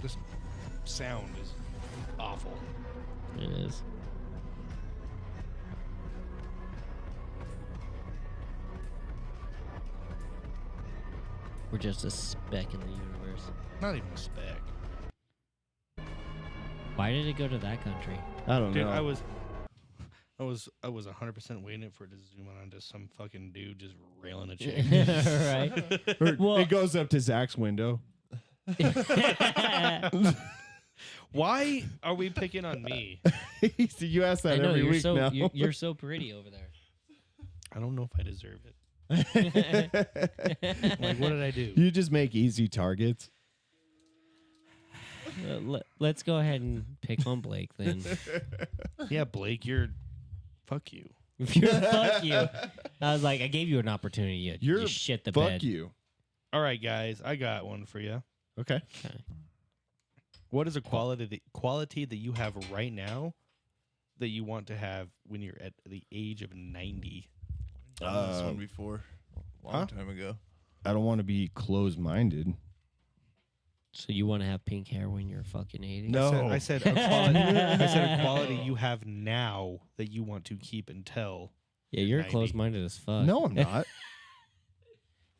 This sound is awful. It is. We're just a speck in the universe. Not even a speck. Why did it go to that country? I don't Dude, know. I was 100% waiting for it to zoom in onto some fucking dude just railing a chick. Right? Or Well- it goes up to Zach's window. Why are we picking on me? You ask that I know every you're week so now. you're so pretty over there. I don't know if I deserve it. Like, what did I do? You just make easy targets. Let's go ahead and pick on Blake then. Yeah, Blake, fuck you. Fuck you. I was like, I gave you an opportunity. You You're shit the fuck bed. you. All right, guys, I got one for you. Okay. Okay. What is a quality that you have right now that you want to have when you're at the age of 90? Done this one before, a long time ago. I don't want to be closed-minded. So you want to have pink hair when you're fucking 80? No. I said a quality. I said a quality you have now that you want to keep until. Yeah, you're 90. close-minded as fuck. No, I'm not.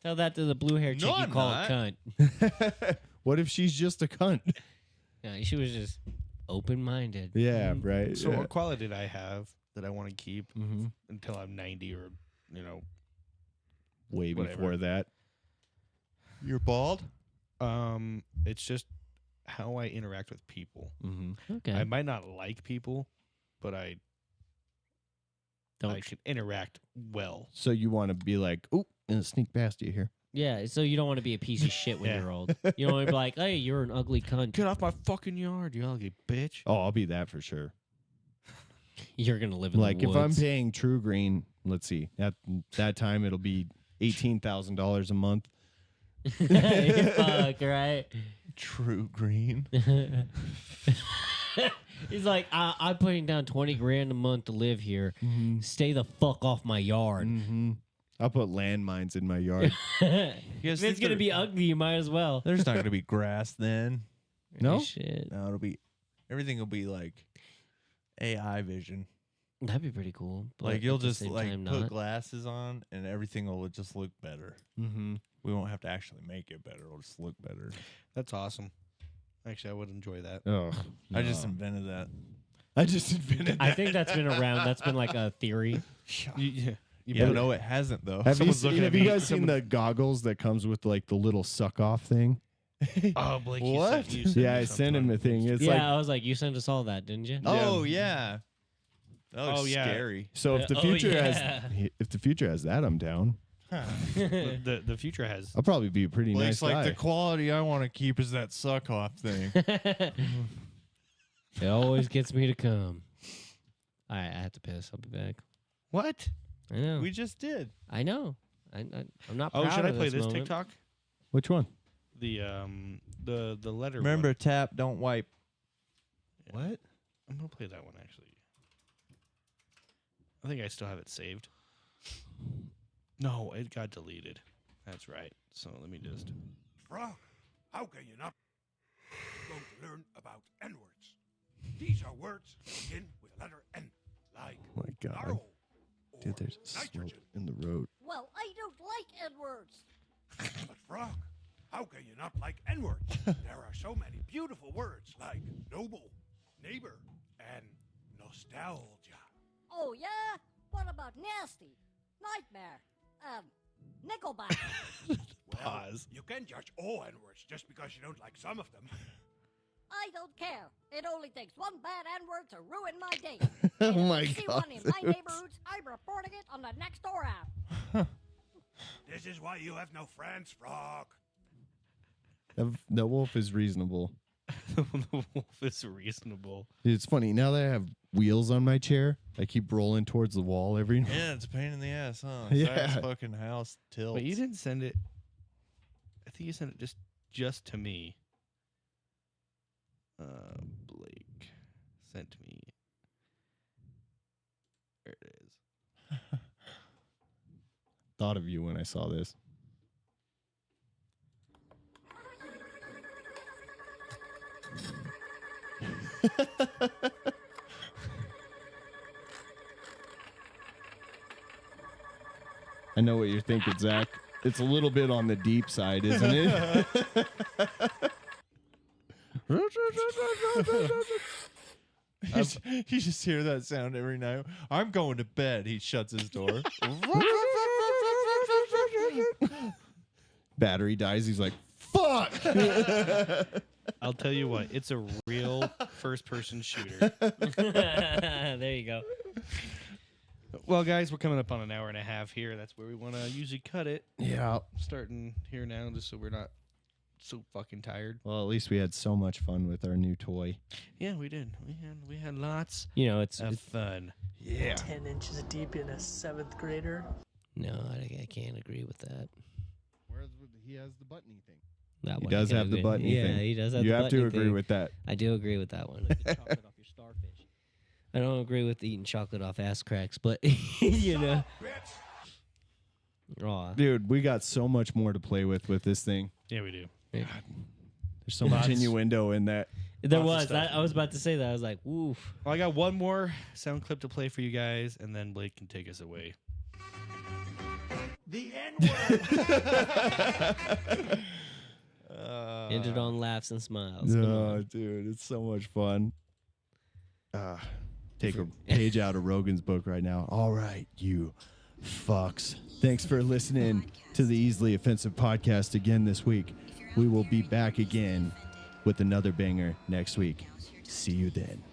Tell that to the blue hair chick No, you I'm call not. a cunt. What if she's just a cunt? Yeah, she was just open-minded. Yeah, right. So, yeah. what quality did I have that I want to keep Mm-hmm. until I'm 90 or, Way Whatever. before that. You're bald? it's just how I interact with people. Mm-hmm. Okay. I might not like people, but I Don't. can interact well. So you want to be like, oh, and sneak past you here. Yeah, so you don't want to be a piece of shit when Yeah. you're old. You don't want to be like, hey, you're an ugly cunt. Get off my fucking yard, you ugly bitch. Oh, I'll be that for sure. You're going to live in Like the if I'm woods. paying True Green, let's see, at that time it'll be $18,000 a month. Fuck, right? True green. He's like, I'm putting down 20 grand a month to live here. Stay the fuck off my yard. Mm-hmm. I'll put landmines in my yard. If guys it's think gonna they're- be ugly, you might as well. There's not going to be grass then. No? Shit. No, it'll be, everything will be like AI vision. That'd be pretty cool. But Like you'll at the just same like time, put not. glasses on and everything will just look better. Mm-hmm. We won't have to actually make it better. It'll just look better. That's awesome. Actually, I would enjoy that. Oh, I just invented that. I just invented I think that's been around. That's been like a theory. You Yeah, put- no, it hasn't though. Have you, Someone's looking have at you me. guys seen Someone- the goggles that comes with like the little suck off thing? Oh, Blake, What? You sent Yeah, me I something sent him on a thing. It's yeah, like I was like, you sent us all that, didn't you? Oh yeah. That looks Oh, yeah. scary. so if the Oh, future yeah. has that, I'm down. the future has. I'll probably be a pretty Blake's nice like guy. the quality I want to keep is that suck off thing. It always gets me to come. All right, I have to piss. I'll be back. What? I know. We just did. I know. I'm not Oh, proud should I of play this moment. TikTok? Which one? The letter. Remember, one. tap, don't wipe. What? I'm gonna play that one actually. I think I still have it saved. No, it got deleted. That's right. So let me just. Frog, how can you not going to learn about N-words? These are words that begin with the letter N, like Oh my God. narrow Dude, or there's smoke nitrogen. in the road. Well, I don't like N-words. But Frog, how can you not like N-words? There are so many beautiful words like noble, neighbor, and nostalgia. Oh, yeah? What about nasty, nightmare, Nickelback? Pause. You can't judge all N-words just because you don't like some of them. I don't care. It only takes one bad N-word to ruin my day. Oh And if my you see God. one in my neighborhood, I'm reporting it on the next door app. This is why you have no friends, Frog. The wolf is reasonable. The wolf is reasonable. Dude, it's funny. Now that I have wheels on my chair, I keep rolling towards the wall every night. Yeah, it's a pain in the ass, huh? Yeah. Zach's fucking house tilts. But you didn't send it. I think you sent it just to me. Blake sent me. There it is. Thought of you when I saw this. I know what you're thinking, Zach. It's a little bit on the deep side, isn't it? You just hear that sound every night. I'm going to bed. He shuts his door. Battery dies. He's like, fuck. I'll tell you what, it's a real first-person shooter. There you go. Well, guys, we're coming up on an hour and a half here. That's where we want to usually cut it. Yeah. Starting here now, just so we're not so fucking tired. Well, at least we had so much fun with our new toy. Yeah, we did. We had lots of fun. Yeah. 10 inches deep in a 7th grader. No, I can't agree with that. Whereas he has the Buttony thing. That He one, does I can have the agree. Buttony thing. Yeah, he does have You the have to Buttony agree thing. with that. I do agree with that one. Chocolate off your starfish. I don't agree with eating chocolate off ass cracks, but you know. Aw. Dude, we got so much more to play with this thing. Yeah, we do. Yeah. There's so much innuendo in that. There Lots of was. stuff. I was about to say that. I was like, oof. Well, I got one more sound clip to play for you guys, and then Blake can take us away. The N-word. Ended on laughs and smiles. Come Oh, on. dude, it's so much fun. Take a page out of Rogan's book right now. All right, you fucks. Thanks for listening to the Easily Offensive podcast again this week. We will be back again with another banger next week. See you then.